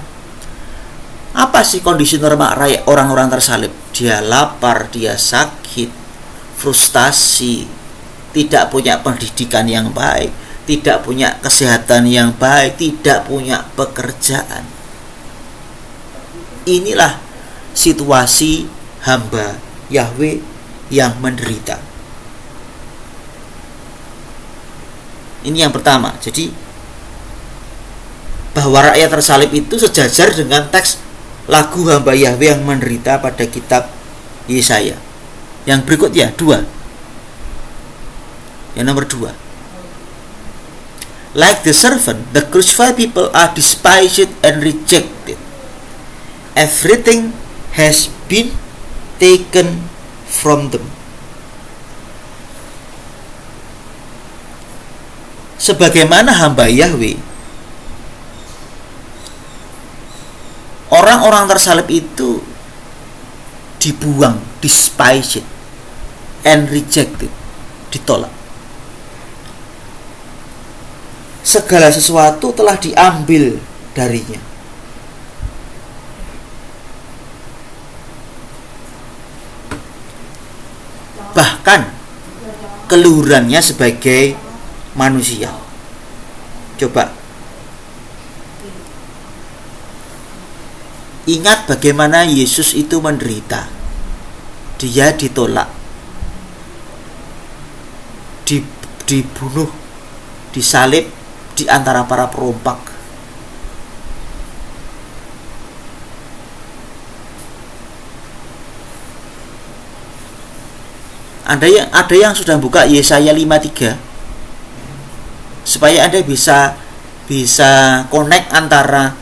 Apa sih kondisi normal orang-orang tersalib? Dia lapar, dia sakit, frustasi, tidak punya pendidikan yang baik, tidak punya kesehatan yang baik, tidak punya pekerjaan. Inilah situasi hamba Yahweh yang menderita. Ini yang pertama. Jadi bahwa rakyat tersalib itu sejajar dengan teks lagu hamba Yahweh yang menderita pada kitab Yesaya. Yang berikutnya 2. Yang nomor 2. Like the servant, the crucified people are despised and rejected. Everything has been taken from them. Sebagaimana hamba Yahweh, orang-orang tersalib itu dibuang, despised and rejected, ditolak. Segala sesuatu telah diambil darinya. Bahkan keluhurannya sebagai manusia. Coba ingat bagaimana Yesus itu menderita. Dia ditolak, dibunuh, disalib di antara para perompak. Ada yang sudah buka Yesaya 53 supaya Anda bisa connect antara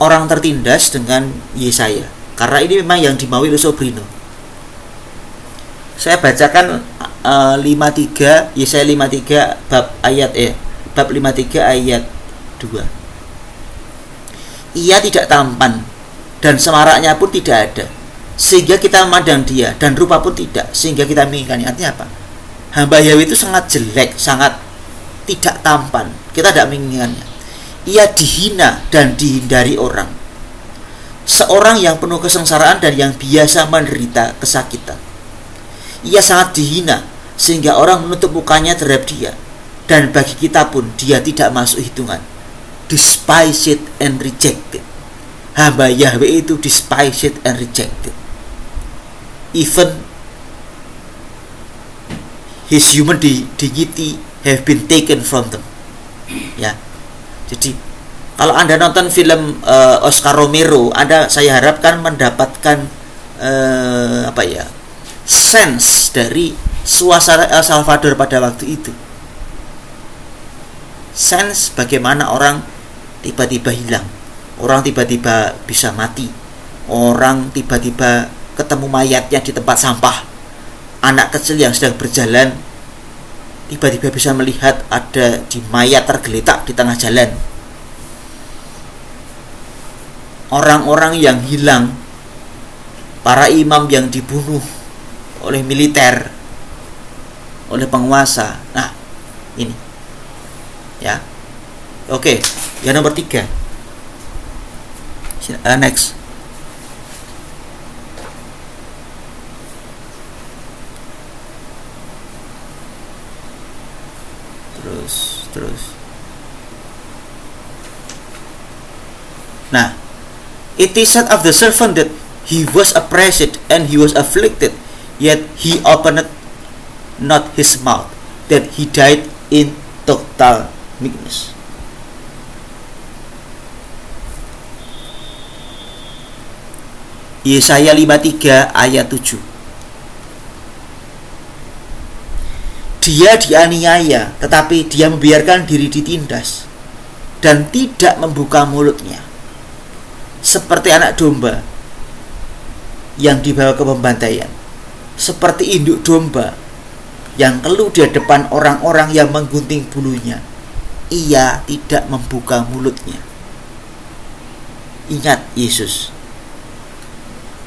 orang tertindas dengan Yesaya, karena ini memang yang dimaui oleh Sobrino. Saya bacakan 53 Yesaya 53 bab 53 ayat 2. Ia tidak tampan dan semaraknya pun tidak ada, sehingga kita memandang dia, dan rupa pun tidak, sehingga kita menginginkannya. Artinya apa? Hamba Yahweh itu sangat jelek, sangat tidak tampan, kita tidak menginginkannya. Ia dihina dan dihindari orang, seorang yang penuh kesengsaraan dan yang biasa menderita kesakitan. Ia sangat dihina sehingga orang menutup mukanya terhadap dia, dan bagi kita pun dia tidak masuk hitungan. Despised and rejected. Hamba Yahweh itu despised and rejected. Even his human dignity have been taken from them. Ya. Jadi kalau Anda nonton film Oscar Romero, saya harapkan mendapatkan sense dari suasana El Salvador pada waktu itu. Sense bagaimana orang tiba-tiba hilang, orang tiba-tiba bisa mati, orang tiba-tiba ketemu mayatnya di tempat sampah, anak kecil yang sedang berjalan tiba-tiba bisa melihat ada di mayat tergeletak di tengah jalan. Orang-orang yang hilang, para imam yang dibunuh oleh militer, oleh penguasa. Nah, ini ya. Oke, yang nomor 3. Next. Terus. Nah, it is said of the servant that he was oppressed and he was afflicted, yet he opened not his mouth, that he died in total meekness. Yesaya 53 ayat 7. Dia dianiaya, tetapi dia membiarkan diri ditindas dan tidak membuka mulutnya, seperti anak domba yang dibawa ke pembantaian, seperti induk domba yang keluh di hadapan orang-orang yang menggunting bulunya. Ia tidak membuka mulutnya. Ingat Yesus,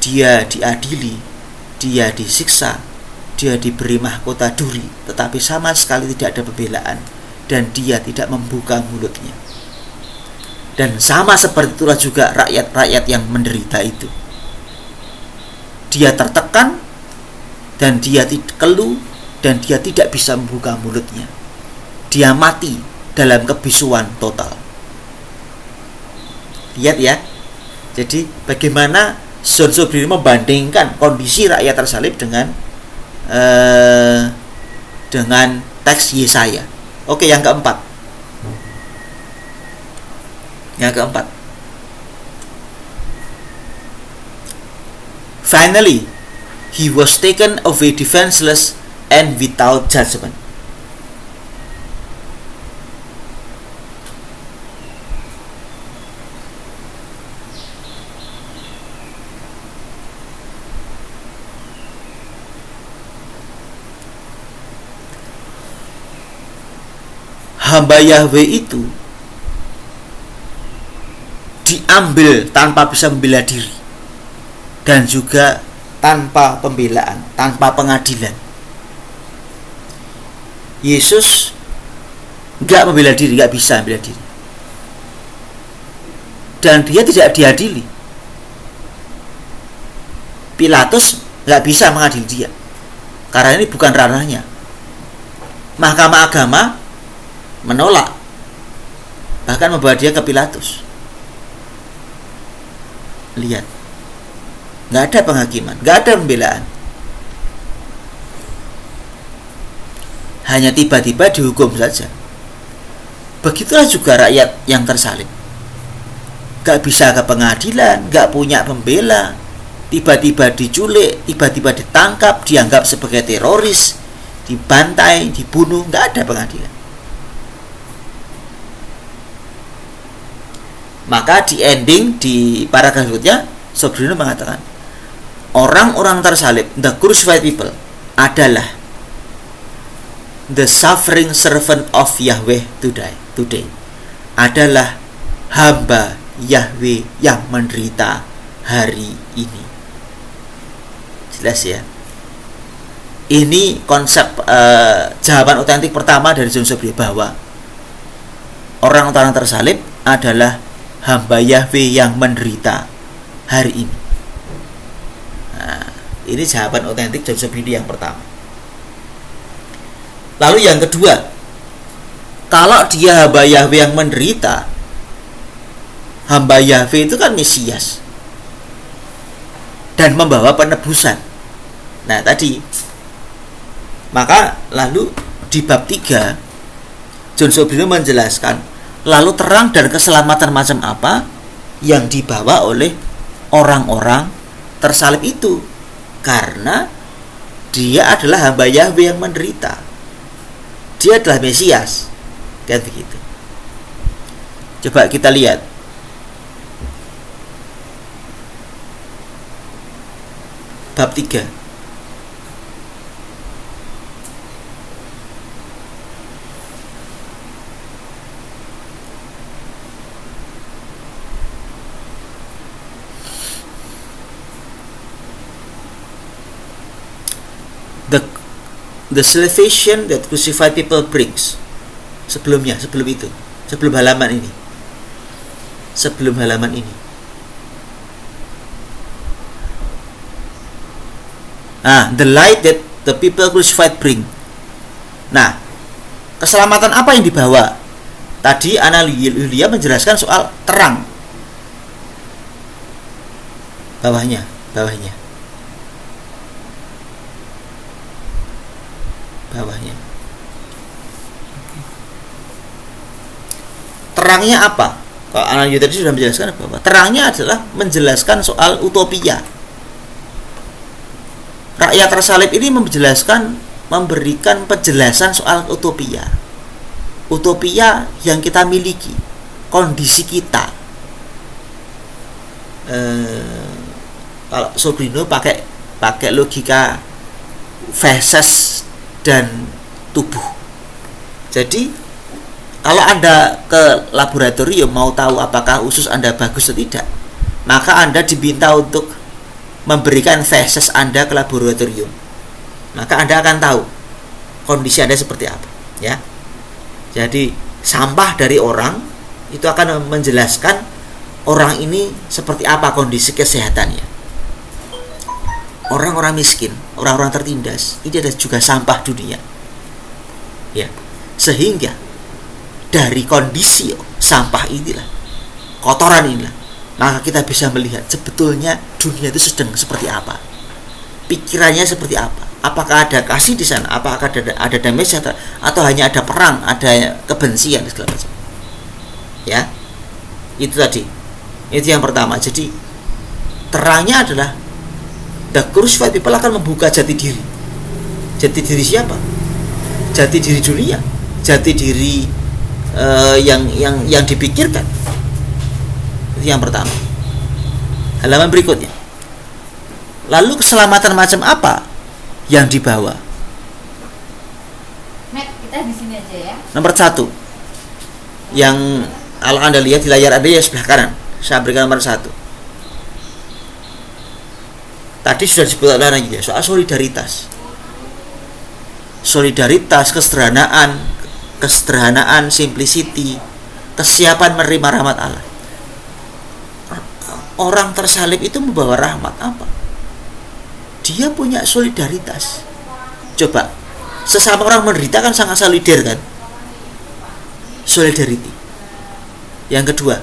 dia diadili, dia disiksa, dia diberi mahkota duri, tetapi sama sekali tidak ada pembelaan, dan dia tidak membuka mulutnya. Dan sama seperti itulah juga rakyat-rakyat yang menderita itu. Dia tertekan, dan dia keluh dan dia tidak bisa membuka mulutnya. Dia mati dalam kebisuan total. Lihat ya. Jadi bagaimana John Sobrino membandingkan kondisi rakyat tersalib dengan teks Yesaya. Oke, yang keempat. Finally, he was taken away defenseless and without judgment. Hamba Yahweh itu diambil tanpa bisa membela diri dan juga tanpa pembelaan, tanpa pengadilan. Yesus nggak membela diri, nggak bisa membela diri, dan dia tidak diadili. Pilatus nggak bisa mengadili dia karena ini bukan ranahnya. Mahkamah Agama menolak, bahkan membawa dia ke Pilatus. Lihat, nggak ada penghakiman, nggak ada pembelaan, hanya tiba-tiba dihukum saja. Begitulah juga rakyat yang tersalib, nggak bisa ke pengadilan, nggak punya pembela, tiba-tiba diculik, tiba-tiba ditangkap, dianggap sebagai teroris, dibantai, dibunuh, nggak ada pengadilan. Maka di ending di paragraf berikutnya Sobrino mengatakan orang-orang tersalib, the crucified people, adalah the suffering servant of Yahweh today, adalah hamba Yahweh yang menderita hari ini. Jelas ya. Ini konsep jawaban otentik pertama dari John Sobrino bahwa orang-orang tersalib adalah hamba Yahweh yang menderita hari ini. Nah, ini jawaban otentik John Sobrino yang pertama. Lalu yang kedua, kalau dia hamba Yahweh yang menderita, hamba Yahweh itu kan Mesias dan membawa penebusan. Nah tadi, maka lalu di bab 3 John Sobrino menjelaskan lalu terang dan keselamatan macam apa yang dibawa oleh orang-orang tersalib itu, karena dia adalah hamba Yahweh yang menderita, dia adalah Mesias, kan begitu. Coba kita lihat bab 3. The salvation that crucified people brings. Sebelum halaman ini. The light that the people crucified bring. Nah, keselamatan apa yang dibawa? Tadi Ana Yulia menjelaskan soal terang. Bawahnya. Terangnya apa? Kalau Ana Yulia tadi sudah menjelaskan bahwa terangnya adalah menjelaskan soal utopia. Rakyat tersalib ini memberikan penjelasan soal utopia. Utopia yang kita miliki, kondisi kita. Kalau Sobrino pakai logika feses dan tubuh. Jadi kalau Anda ke laboratorium mau tahu apakah usus Anda bagus atau tidak, maka Anda diminta untuk memberikan feses Anda ke laboratorium. Maka Anda akan tahu kondisi Anda seperti apa, ya. Jadi sampah dari orang itu akan menjelaskan orang ini seperti apa kondisi kesehatannya. Orang-orang miskin orang-orang tertindas, ini adalah juga sampah dunia. Ya. Sehingga dari kondisi sampah inilah, kotoran inilah, maka kita bisa melihat sebetulnya dunia itu sedang seperti apa. Pikirannya seperti apa? Apakah ada kasih di sana? Apakah ada damai sejahtera? Atau hanya ada perang, ada kebencian segala macam? Ya, itu tadi. Itu yang pertama. Jadi terangnya adalah the crucified people akan membuka jati diri. Jati diri siapa? Jati diri dunia. Jati diri yang dipikirkan. Itu yang pertama. Halaman berikutnya. Lalu keselamatan macam apa yang dibawa? Matt, kita di sini aja ya. Nomor 1, yang kalau Anda lihat di layar Anda ya sebelah kanan, saya berikan nomor 1. Tadi sudah disebut lagi ya, soal solidaritas. Solidaritas, kesederhanaan, simplicity, kesiapan menerima rahmat Allah. Orang tersalib itu membawa rahmat apa? Dia punya solidaritas. Coba, sesama orang menderita kan sangat solider kan? Solidarity. Yang kedua,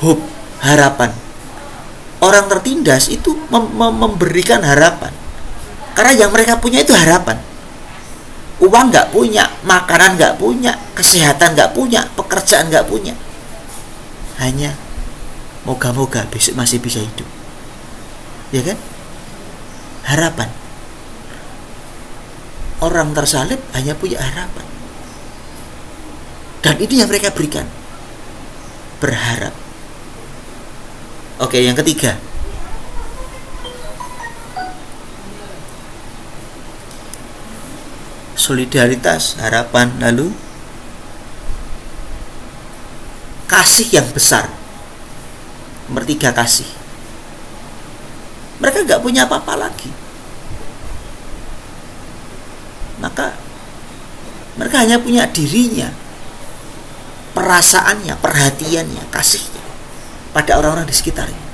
hope, harapan. Orang tertindas itu memberikan harapan. Karena yang mereka punya itu harapan. Uang nggak punya, makanan nggak punya, kesehatan nggak punya, pekerjaan nggak punya. Hanya moga-moga besok masih bisa hidup. Ya kan? Harapan. Orang tersalib hanya punya harapan. Dan ini yang mereka berikan. Berharap. Oke, yang ketiga. Solidaritas, harapan, lalu kasih yang besar. Nomor 3, kasih. Mereka gak punya apa-apa lagi, maka mereka hanya punya dirinya, perasaannya, perhatiannya, kasihnya pada orang-orang di sekitarnya.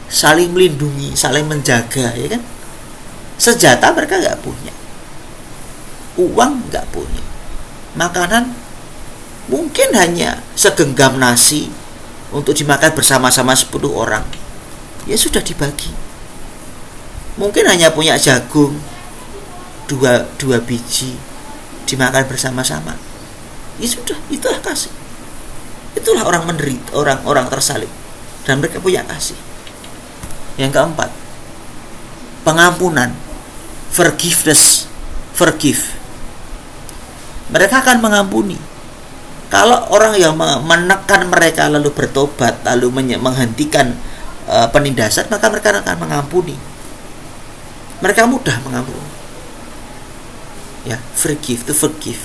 Saling melindungi, saling menjaga, ya kan? Senjata mereka gak punya, uang gak punya, makanan mungkin hanya segenggam nasi untuk dimakan bersama-sama 10 orang. Ya sudah dibagi. Mungkin hanya punya jagung 2 biji dimakan bersama-sama. Ya sudah, itulah kasih. Itulah orang menderita, orang tersalib, dan mereka punya kasih. Yang keempat, pengampunan, forgiveness, forgive. Mereka akan mengampuni. Kalau orang yang menekan mereka lalu bertobat, lalu menghentikan penindasan, maka mereka akan mengampuni. Mereka mudah mengampuni. Ya, forgive, to forgive.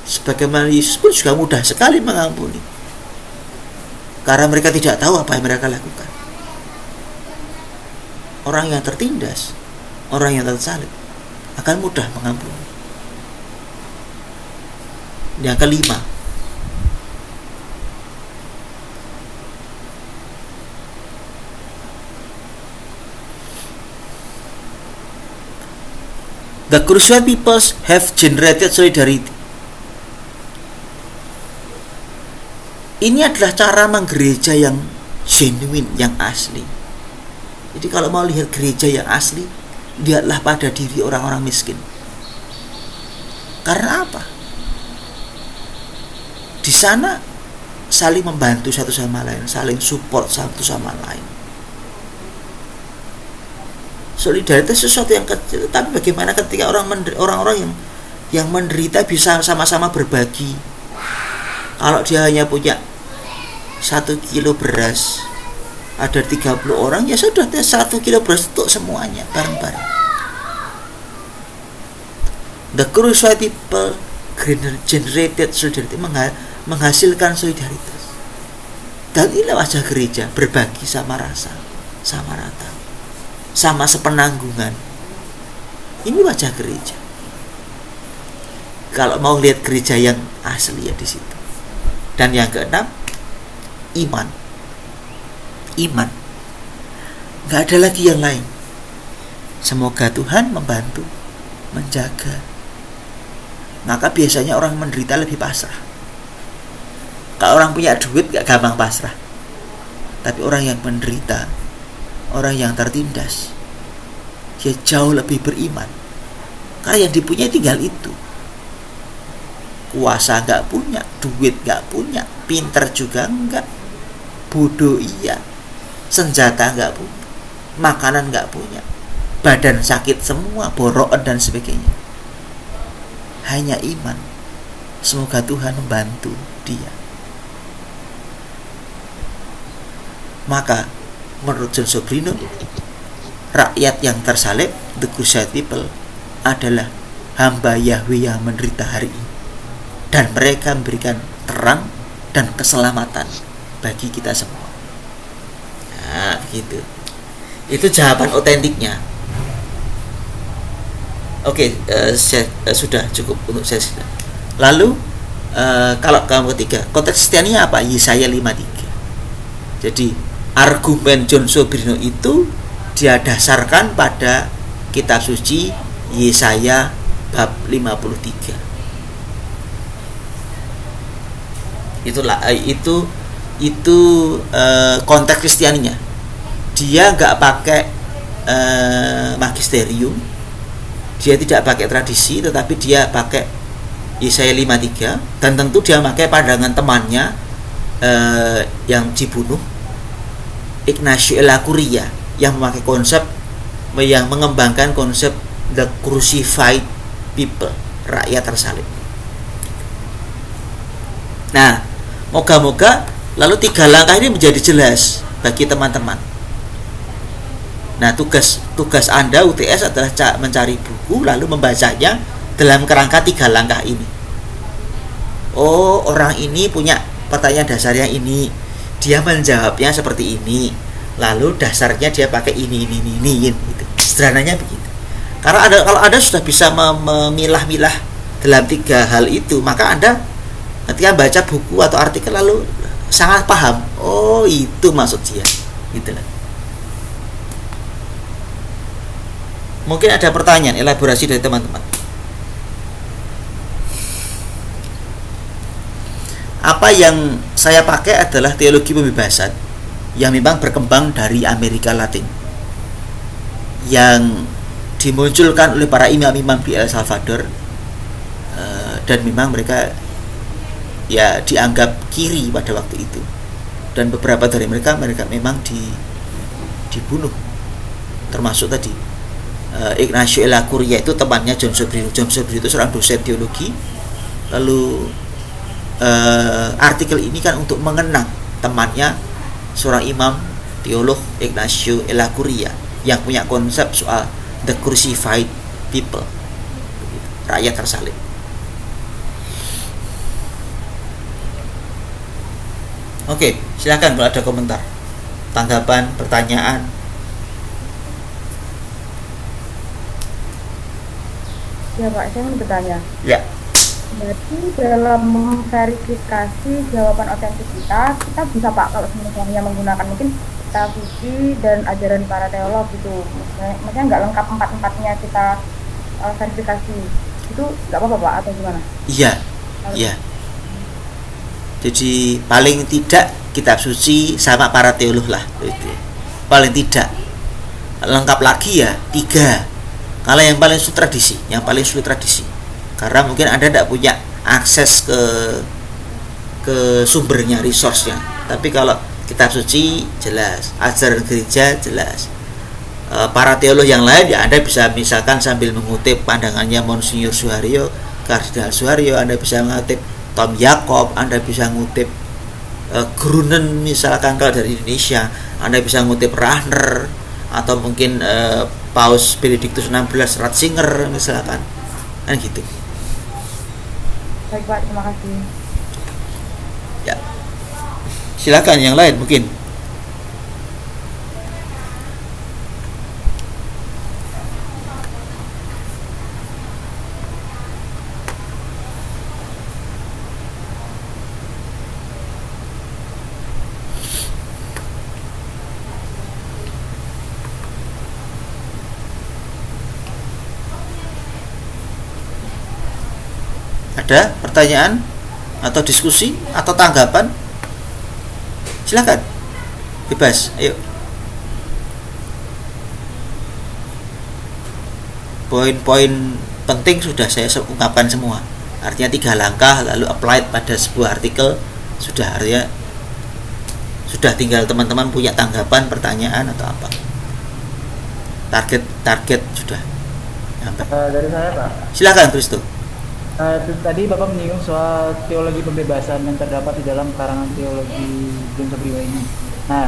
Sebagaimana Yesus pun juga mudah sekali mengampuni. Karena mereka tidak tahu apa yang mereka lakukan. Orang yang tertindas, orang yang tersalib akan mudah mengampuni. Yang kelima, the crucial peoples have generated solidarity. Ini adalah cara menggereja yang genuine, yang asli. Jadi kalau mau lihat gereja yang asli, lihatlah pada diri orang-orang miskin. Karena apa? Di sana saling membantu satu sama lain, saling support satu sama lain. Solidaritas sesuatu yang kecil, tapi bagaimana ketika orang-orang yang menderita bisa sama-sama berbagi. Kalau dia hanya punya 1 kilo beras, ada 30 orang, ya sudah 1 kilo beras untuk semuanya bareng-bareng. The crucial people generated solidarity, menghasilkan solidaritas. Dan inilah wajah gereja, berbagi sama rasa, sama rata, sama sepenanggungan. Ini wajah gereja. Kalau mau lihat gereja yang asli ya di situ. Dan yang keenam, iman. Iman. Nggak ada lagi yang lain. Semoga Tuhan membantu, menjaga. Maka biasanya orang menderita lebih pasrah. Kalau orang punya duit gak gampang pasrah. Tapi orang yang menderita, orang yang tertindas, dia jauh lebih beriman. Karena yang dipunyai tinggal itu. Kuasa gak punya, duit gak punya, pinter juga enggak, bodoh iya, senjata gak punya, makanan gak punya, badan sakit semua, borokan dan sebagainya. Hanya iman. Semoga Tuhan membantu dia. Maka menurut John Sobrino, rakyat yang tersalib, the crucified people, adalah hamba Yahweh yang menderita hari ini, dan mereka memberikan terang dan keselamatan bagi kita semua. Nah, gitu. Itu jawaban otentiknya. Oke, sudah cukup untuk sesi. Lalu kalau kamu ketiga, konteks Kristianinya apa? Yesaya 53. Jadi argumen John Sobrino itu dia dasarkan pada kitab suci Yesaya bab 53. Itu konteks Kristianinya. Dia nggak pakai magisterium, dia tidak pakai tradisi, tetapi dia pakai Yesaya 53, dan tentu dia pakai pandangan temannya yang dibunuh, Ignatius Elacuria, yang memakai konsep, yang mengembangkan konsep the crucified people, rakyat tersalib. Nah, moga-moga lalu 3 langkah ini menjadi jelas bagi teman-teman. Nah, tugas Anda UTS adalah mencari buku lalu membacanya dalam kerangka 3 langkah ini. Oh, orang ini punya pertanyaan dasarnya ini, dia menjawabnya seperti ini, lalu dasarnya dia pakai ini gitu. Sederhananya begitu. Karena kalau Anda sudah bisa memilah-milah dalam 3 hal itu, maka Anda ketika baca buku atau artikel lalu sangat paham. Oh, itu maksud dia. Gitulah. Mungkin ada pertanyaan, elaborasi dari teman-teman. Apa yang saya pakai adalah teologi pembebasan yang memang berkembang dari Amerika Latin, yang dimunculkan oleh para imam-imam di El Salvador, dan memang mereka ya dianggap kiri pada waktu itu, dan beberapa dari mereka memang dibunuh, termasuk tadi Ignatius Elacuria, itu temannya John Sobrino. John Sobrino itu seorang dosen teologi. Lalu artikel ini kan untuk mengenang temannya, seorang imam teolog, Ignatius Elacuria, yang punya konsep soal the crucified people, rakyat tersalib. Oke, silakan kalau ada komentar, tanggapan, pertanyaan. Ya Pak, saya ingin bertanya. Ya. Berarti dalam memverifikasi jawaban otentik kita bisa Pak, kalau misalnya menggunakan mungkin kitab suci dan ajaran para teolog gitu, maksudnya nggak lengkap empat-empatnya kita verifikasi, itu nggak apa-apa Pak atau gimana? Iya, iya. Jadi paling tidak kitab suci sama para teolog lah, gitu. Paling tidak. Lengkap lagi ya 3. Kalau yang paling sulit tradisi, karena mungkin Anda tidak punya akses ke sumbernya, resource-nya. Tapi kalau kitab suci jelas, ajaran gereja jelas. Para teolog yang lain ya Anda bisa misalkan sambil mengutip pandangannya Monsinyur Suharyo, Kardinal Suharyo, Anda bisa mengutip Tom Yakob, Anda bisa mengutip Grunen misalkan kalau dari Indonesia, Anda bisa mengutip Rahner, atau mungkin Paus Benediktus 16 Ratzinger misalkan, kan gitu. Baik Pak, terima kasih. Ya, silakan yang lain mungkin. Ada pertanyaan atau diskusi atau tanggapan? Silakan, bebas, ayo. Poin-poin penting sudah saya ungkapkan semua. Artinya 3 langkah lalu applied pada sebuah artikel sudah, artinya sudah tinggal teman-teman punya tanggapan, pertanyaan atau apa. Target sudah sampai. Dari saya, Pak. Silakan, Kristo. Tadi Bapak menyinggung soal teologi pembebasan yang terdapat di dalam karangan teologi James Obriwa ini. Nah,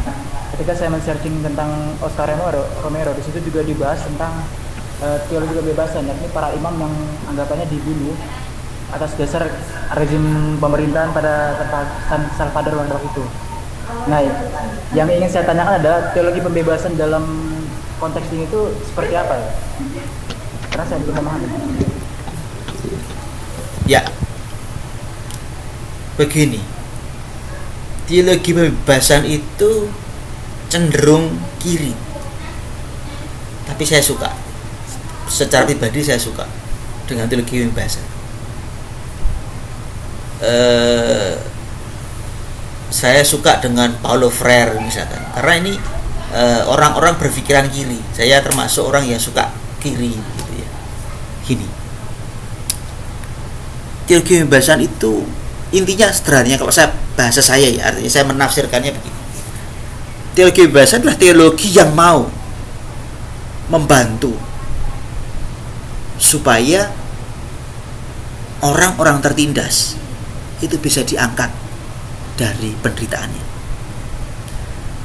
ketika saya men-searching tentang Oscar Romero, di situ juga dibahas tentang teologi kebebasan, yakni para imam yang anggapannya dibunuh atas dasar rezim pemerintahan pada San Salvador waktu itu. Nah, yang ingin saya tanyakan adalah teologi pembebasan dalam konteks ini itu seperti apa? Karena saya belum memahami. Ya, begini, teologi pembebasan itu cenderung kiri, tapi saya suka. Secara pribadi saya suka dengan teologi pembebasan. Saya suka dengan Paulo Freire misalkan, karena ini orang-orang berpikiran kiri. Saya termasuk orang yang suka kiri, gitu ya. Gini, teologi pembebasan itu intinya sederhananya, kalau saya bahasa saya ya, artinya saya menafsirkannya begini. Teologi pembebasan adalah teologi yang mau membantu supaya orang-orang tertindas itu bisa diangkat dari penderitaannya.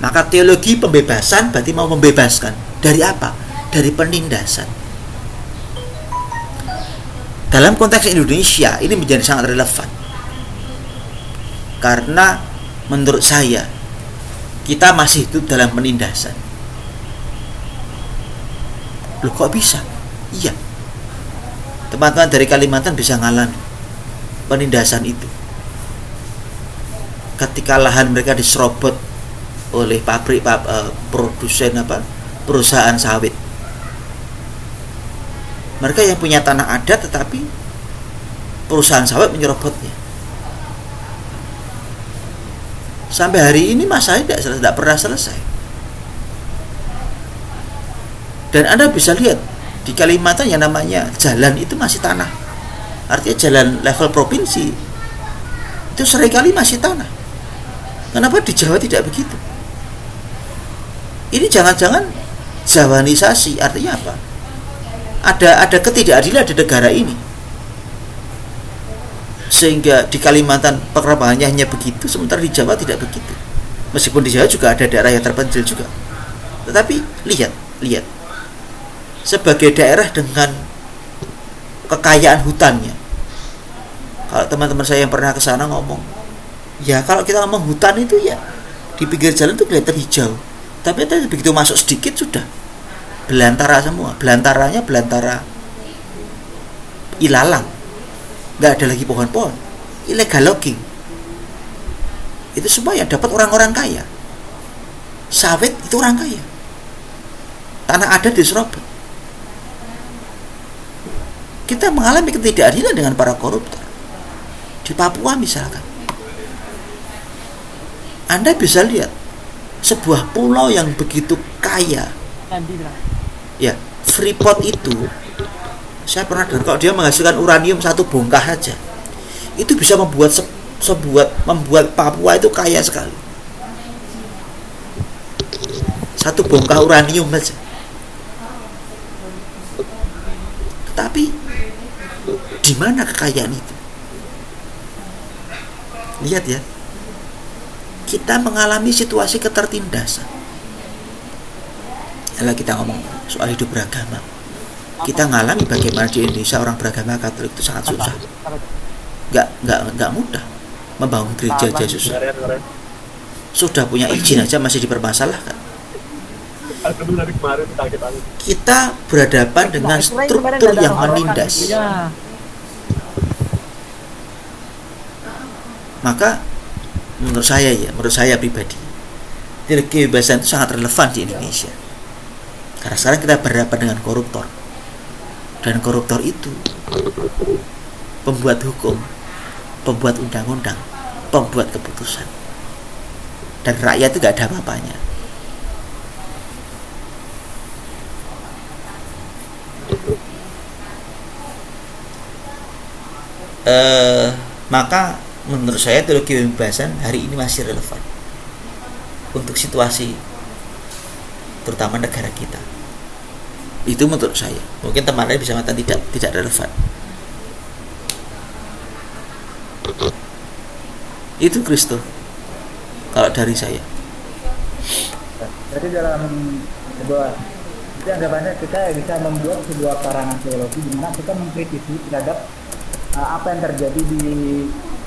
Maka teologi pembebasan berarti mau membebaskan dari apa? Dari penindasan. Dalam konteks Indonesia ini menjadi sangat relevan, karena menurut saya kita masih hidup dalam penindasan. Loh, kok bisa? Iya, teman-teman dari Kalimantan bisa ngalami penindasan itu ketika lahan mereka diserobot oleh pabrik perusahaan sawit. Mereka yang punya tanah adat, tetapi perusahaan sawit menyerobotnya. Sampai hari ini masalahnya tidak pernah selesai. Dan Anda bisa lihat di Kalimantan yang namanya jalan itu masih tanah. Artinya jalan level provinsi itu seringkali masih tanah. Kenapa di Jawa tidak begitu? Ini jangan-jangan Jawanisasi. Artinya apa? Ada ketidakadilan di negara ini, sehingga di Kalimantan perkembangannya hanya begitu, sementara di Jawa tidak begitu. Meskipun di Jawa juga ada daerah yang terpencil juga, tetapi lihat sebagai daerah dengan kekayaan hutannya. Kalau teman-teman saya yang pernah ke sana ngomong, ya kalau kita ngomong hutan itu ya di pinggir jalan itu kelihatan hijau, tapi begitu masuk sedikit sudah belantara semua. Belantaranya belantara ilalang, nggak ada lagi pohon-pohon, illegal logging. Itu semua yang dapat orang-orang kaya. Sawit itu orang kaya, tanah adat diserobot. Kita mengalami ketidakadilan dengan para koruptor. Di Papua misalkan, Anda bisa lihat sebuah pulau yang begitu kaya. Ya, Freeport itu, saya pernah dengar kalau dia menghasilkan uranium 1 bongkah saja, itu bisa membuat Papua itu kaya sekali. 1 bongkah uranium saja. Tetapi di mana kekayaan itu? Lihat ya, kita mengalami situasi ketertindasan. Kalau kita ngomong soal hidup beragama, kita ngalami bagaimana di Indonesia orang beragama Katolik itu sangat susah. Nggak mudah membangun gereja aja susah. Sudah punya izin aja masih dipermasalahkan. Kita berhadapan dengan struktur yang menindas. Maka menurut saya pribadi, teologi kebebasan itu sangat relevan di Indonesia. Karena sekarang kita berhadapan dengan koruptor, dan koruptor itu pembuat hukum, pembuat undang-undang, pembuat keputusan. Dan rakyat itu gak ada apa-apanya. Maka menurut saya teologi pembebasan hari ini masih relevan untuk situasi terutama negara kita. Itu menurut saya. Mungkin teman lain bisa mengatakan tidak relevan. Itu Kristo kalau dari saya. Jadi dalam sebuah anggapannya kita bisa membuat sebuah karangan teologi di mana kita mengkritisi terhadap apa yang terjadi di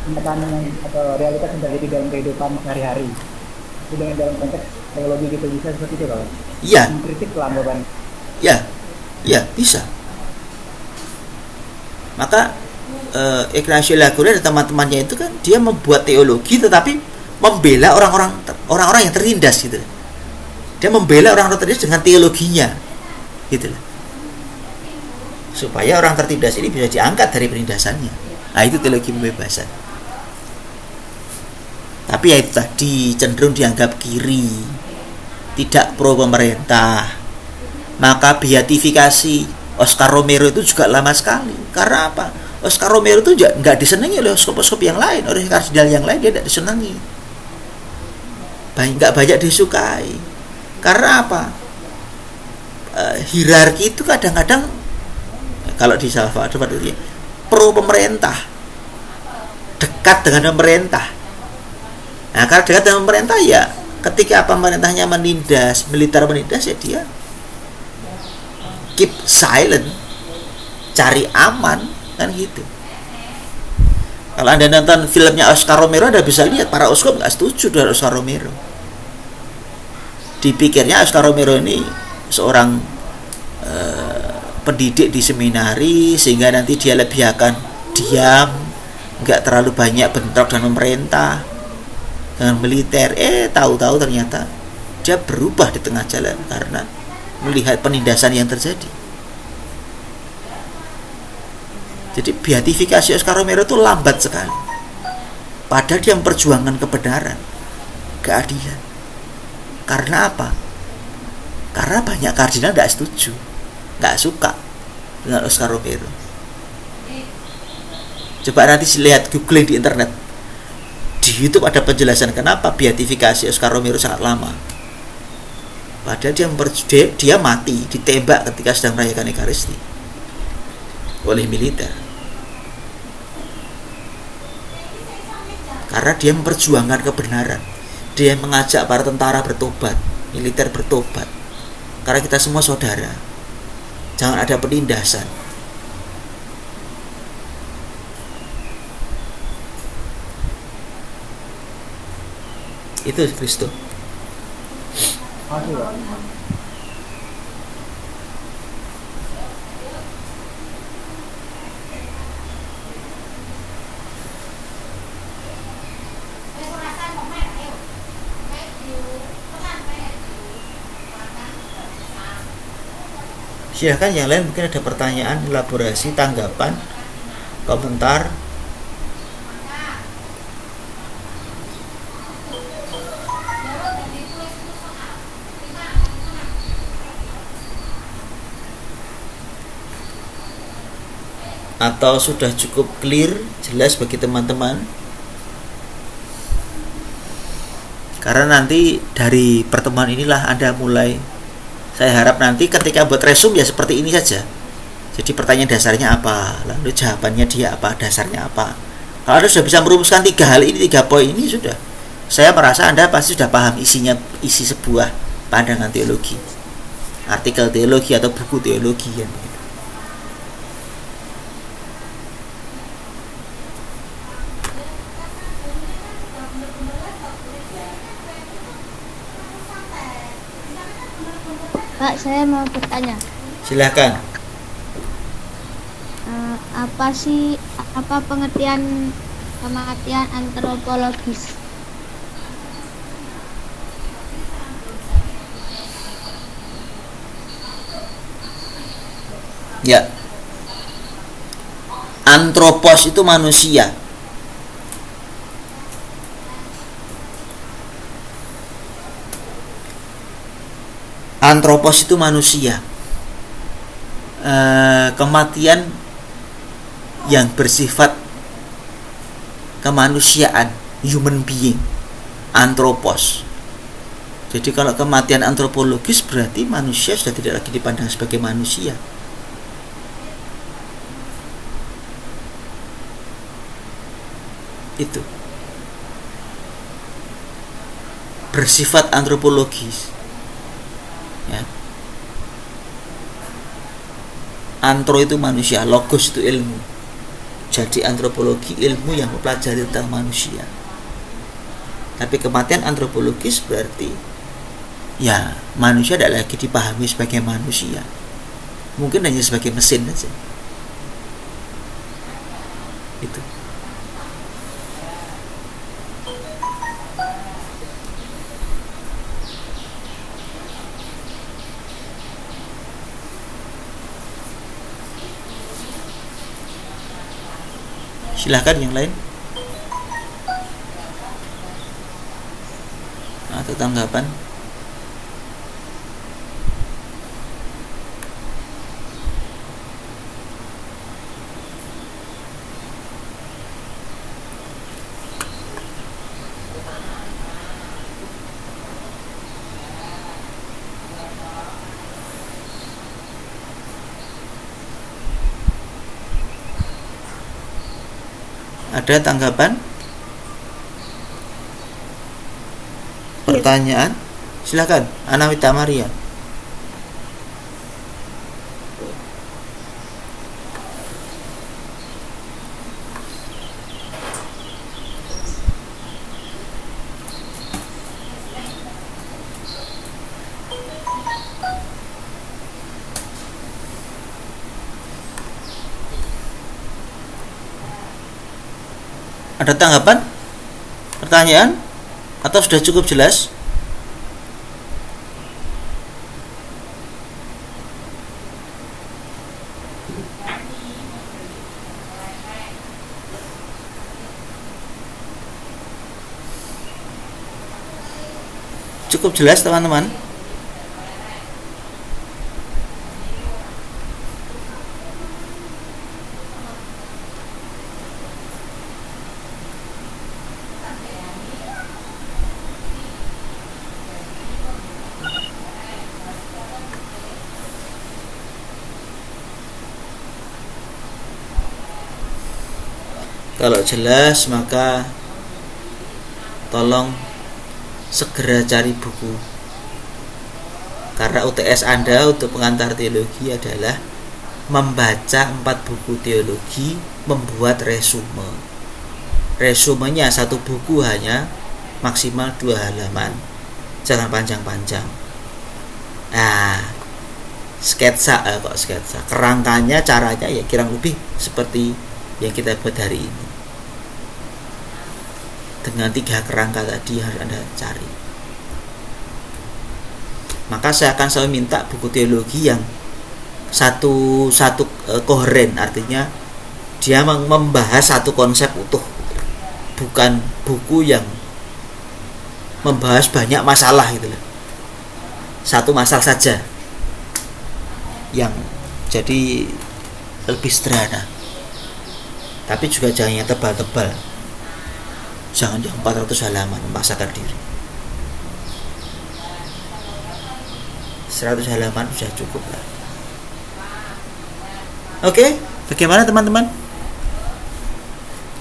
kenyataan atau realitas yang terjadi dalam kehidupan sehari-hari. Itu dengan dalam konteks teologi gitu bisa seperti itu kalau? Iya. Mengkritik lah anggapan. Ya bisa. Maka Ignacio Laguna dan teman-temannya itu kan dia membuat teologi tetapi membela orang-orang yang tertindas gitu. Dia membela orang-orang tertindas dengan teologinya gitu loh. Supaya orang tertindas ini bisa diangkat dari penindasannya. Nah, itu teologi pembebasan. Tapi ya itu tadi cenderung dianggap kiri, tidak pro pemerintah. Maka beatifikasi Oscar Romero itu juga lama sekali. Karena apa? Oscar Romero itu nggak disenangi oleh skop-skop yang lain, oleh kardinal yang lain dia tidak disenangi. Nggak banyak disukai. Karena apa? Hierarki itu kadang-kadang kalau di Salvador itu pro pemerintah, dekat dengan pemerintah. Nah, kalau dekat dengan pemerintah ya ketika pemerintahnya menindas, militer menindas ya dia keep silent, cari aman kan gitu. Kalau Anda nonton filmnya Oscar Romero, Anda bisa lihat para uskup nggak setuju dengan Oscar Romero. Dipikirnya Oscar Romero ini seorang pendidik di seminari sehingga nanti dia lebih akan diam, nggak terlalu banyak bentrok dengan pemerintah, dengan militer. Tahu-tahu ternyata dia berubah di tengah jalan karena melihat penindasan yang terjadi. Jadi beatifikasi Oscar Romero itu lambat sekali. Padahal dia memperjuangkan kebenaran, keadilan. Karena apa? Karena banyak kardinal tidak setuju, nggak suka dengan Oscar Romero. Coba nanti lihat, googling di internet, di YouTube ada penjelasan kenapa beatifikasi Oscar Romero sangat lama. Padahal dia mati ditembak ketika sedang merayakan Ekaristi oleh militer. Karena dia memperjuangkan kebenaran. Dia mengajak para tentara bertobat, militer bertobat. Karena kita semua saudara. Jangan ada penindasan. Itu Kristo. Silahkan yang lain mungkin ada pertanyaan, elaborasi, tanggapan, komentar. Atau sudah cukup clear, jelas bagi teman-teman. Karena nanti dari pertemuan inilah Anda mulai, saya harap nanti ketika buat resume ya seperti ini saja. Jadi pertanyaan dasarnya apa, lalu jawabannya dia apa, dasarnya apa. Kalau Anda sudah bisa merumuskan 3 hal ini, 3 poin ini, sudah, saya merasa Anda pasti sudah paham isi sebuah pandangan teologi, artikel teologi atau buku teologi ya. Pak, saya mau bertanya. Silakan. Apa pengertian kematian antropologis? Ya. Antropos itu manusia. Antropos itu manusia. Kematian yang bersifat kemanusiaan, human being, antropos. Jadi kalau kematian antropologis berarti manusia sudah tidak lagi dipandang sebagai manusia. Itu bersifat antropologis, ya. Antro itu manusia, logos itu ilmu. Jadi antropologi ilmu yang mempelajari tentang manusia. Tapi kematian antropologis berarti ya manusia tidak lagi dipahami sebagai manusia, mungkin hanya sebagai mesin saja. Itu. Silahkan yang lain atau tanggapan. Ada tanggapan? Pertanyaan? Silakan, Anawita Maria. Ada tanggapan? Pertanyaan? Atau sudah cukup jelas? Cukup jelas teman-teman? Kalau jelas maka tolong segera cari buku, karena UTS Anda untuk pengantar teologi adalah membaca 4 buku teologi, membuat resume. Resumenya satu buku hanya maksimal 2 halaman, jangan panjang-panjang. Nah, sketsa kerangkanya, caranya ya kurang lebih seperti yang kita buat hari ini. Dengan 3 kerangka tadi harus Anda cari. Maka saya akan selalu minta buku teologi yang satu koheren, artinya dia membahas satu konsep utuh, bukan buku yang membahas banyak masalah gitu loh. Satu masalah saja yang jadi lebih sederhana. Tapi juga jangan yang tebal-tebal. Jangan yang 400 halaman memaksakan diri. 100 halaman sudah cukup lah. Oke, bagaimana teman-teman?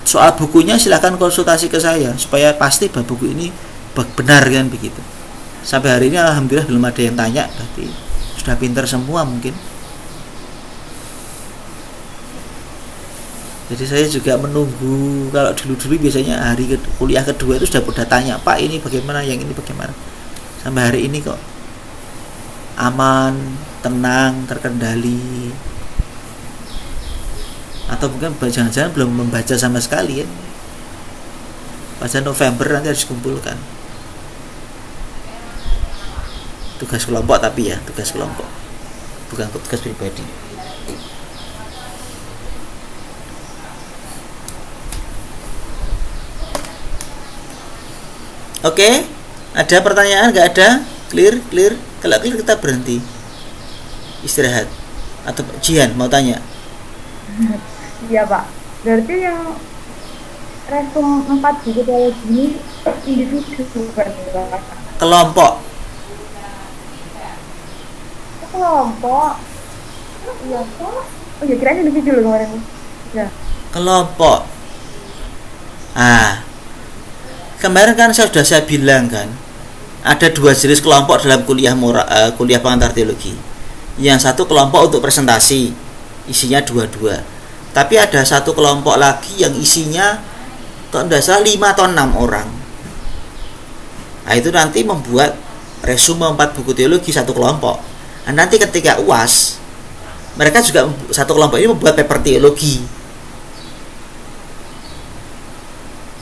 Soal bukunya silakan konsultasi ke saya supaya pasti bahwa buku ini benar kan begitu. Sampai hari ini alhamdulillah belum ada yang tanya, berarti sudah pintar semua mungkin. Jadi saya juga menunggu. Kalau dulu biasanya hari kuliah kedua itu sudah pada tanya, Pak ini bagaimana, yang ini bagaimana. Sampai hari ini kok aman, tenang, terkendali. Atau mungkin jangan-jangan belum membaca sama sekali ya. Pada November nanti harus dikumpulkan. Tugas kelompok tapi ya, tugas kelompok, bukan tugas pribadi. Oke, ada pertanyaan? Nggak ada? Clear? Kalau clear kita berhenti istirahat. Atau Jihan mau tanya? Iya Pak, berarti yang resum 4 buku teologi ini individu bukan Pak? Kelompok. Kelompok. Iya. Oh ya, kirain individu loh kemarin. Ya. Kelompok. Kemarin kan saya bilang kan, ada 2 jenis kelompok dalam kuliah pengantar teologi. Yang satu kelompok untuk presentasi, isinya 2. Tapi ada satu kelompok lagi yang isinya kalau tidak salah 5 atau 6 orang. Nah, itu nanti membuat resume 4 buku teologi satu kelompok. Nah, nanti ketika UAS, mereka juga satu kelompok ini membuat paper teologi.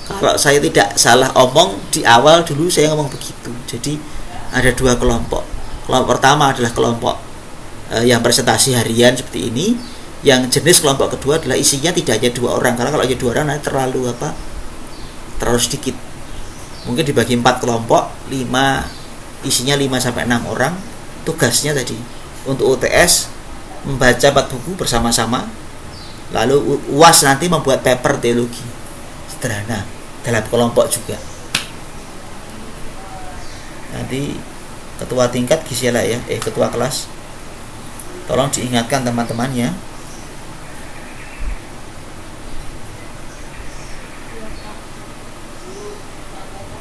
Kalau saya tidak salah omong di awal dulu saya ngomong begitu. Jadi ada 2 kelompok. Kelompok pertama adalah kelompok yang presentasi harian seperti ini. Yang jenis kelompok kedua adalah isinya tidak hanya 2 orang. Karena kalau hanya 2 orang nanti terlalu sedikit. Mungkin dibagi 4 kelompok, 5 isinya 5 sampai 6 orang. Tugasnya tadi untuk UTS membaca 4 buku bersama-sama. Lalu UAS nanti membuat paper teologi sederhana dalam kelompok juga. Nanti ketua tingkat Gisela ya, ketua kelas, tolong diingatkan teman-temannya.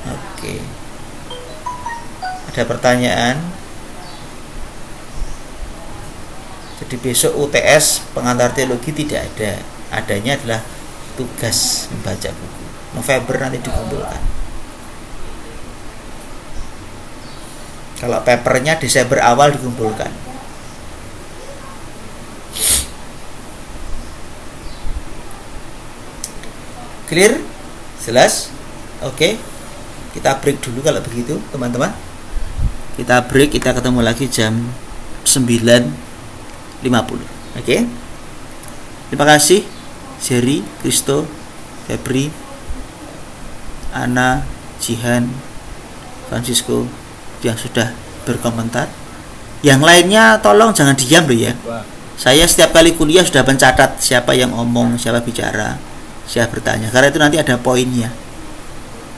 Oke. Ada pertanyaan? Jadi besok UTS pengantar teologi tidak ada. Adanya adalah tugas membaca buku. November nanti dikumpulkan. Kalau papernya Desember awal dikumpulkan. Clear? Jelas? Oke. Kita break dulu kalau begitu, teman-teman. Kita break, kita ketemu lagi jam 9.50. Oke. Terima kasih Jerry, Kristo, Febri, Ana, Jihan, Francisco yang sudah berkomentar. Yang lainnya tolong jangan diam loh ya. Saya setiap kali kuliah sudah mencatat siapa yang ngomong, siapa bicara, siapa bertanya. Karena itu nanti ada poinnya,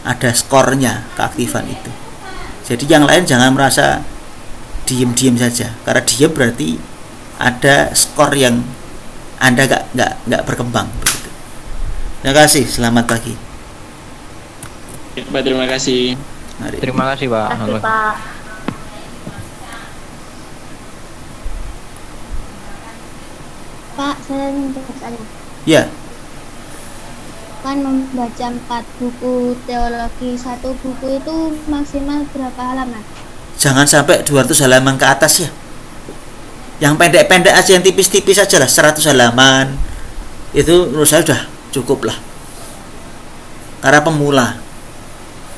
ada skornya keaktifan itu. Jadi yang lain jangan merasa diem-diem saja. Karena diem berarti ada skor yang Anda nggak berkembang begitu. Terima kasih. Selamat pagi. Pak, terima kasih. Mari. Terima kasih Pak. Terima kasih Pak. Pak, saya minta tanya. Ya. Kan membaca 4 buku teologi, satu buku itu maksimal berapa halaman? Jangan sampai 200 halaman ke atas ya. Yang pendek-pendek aja, yang tipis-tipis aja lah, 100 halaman. Itu menurut saya sudah cukup lah. Karena pemula.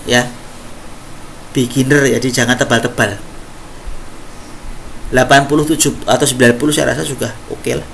Ya. Beginner, jadi jangan tebal-tebal. 87 atau 90 saya rasa juga oke lah.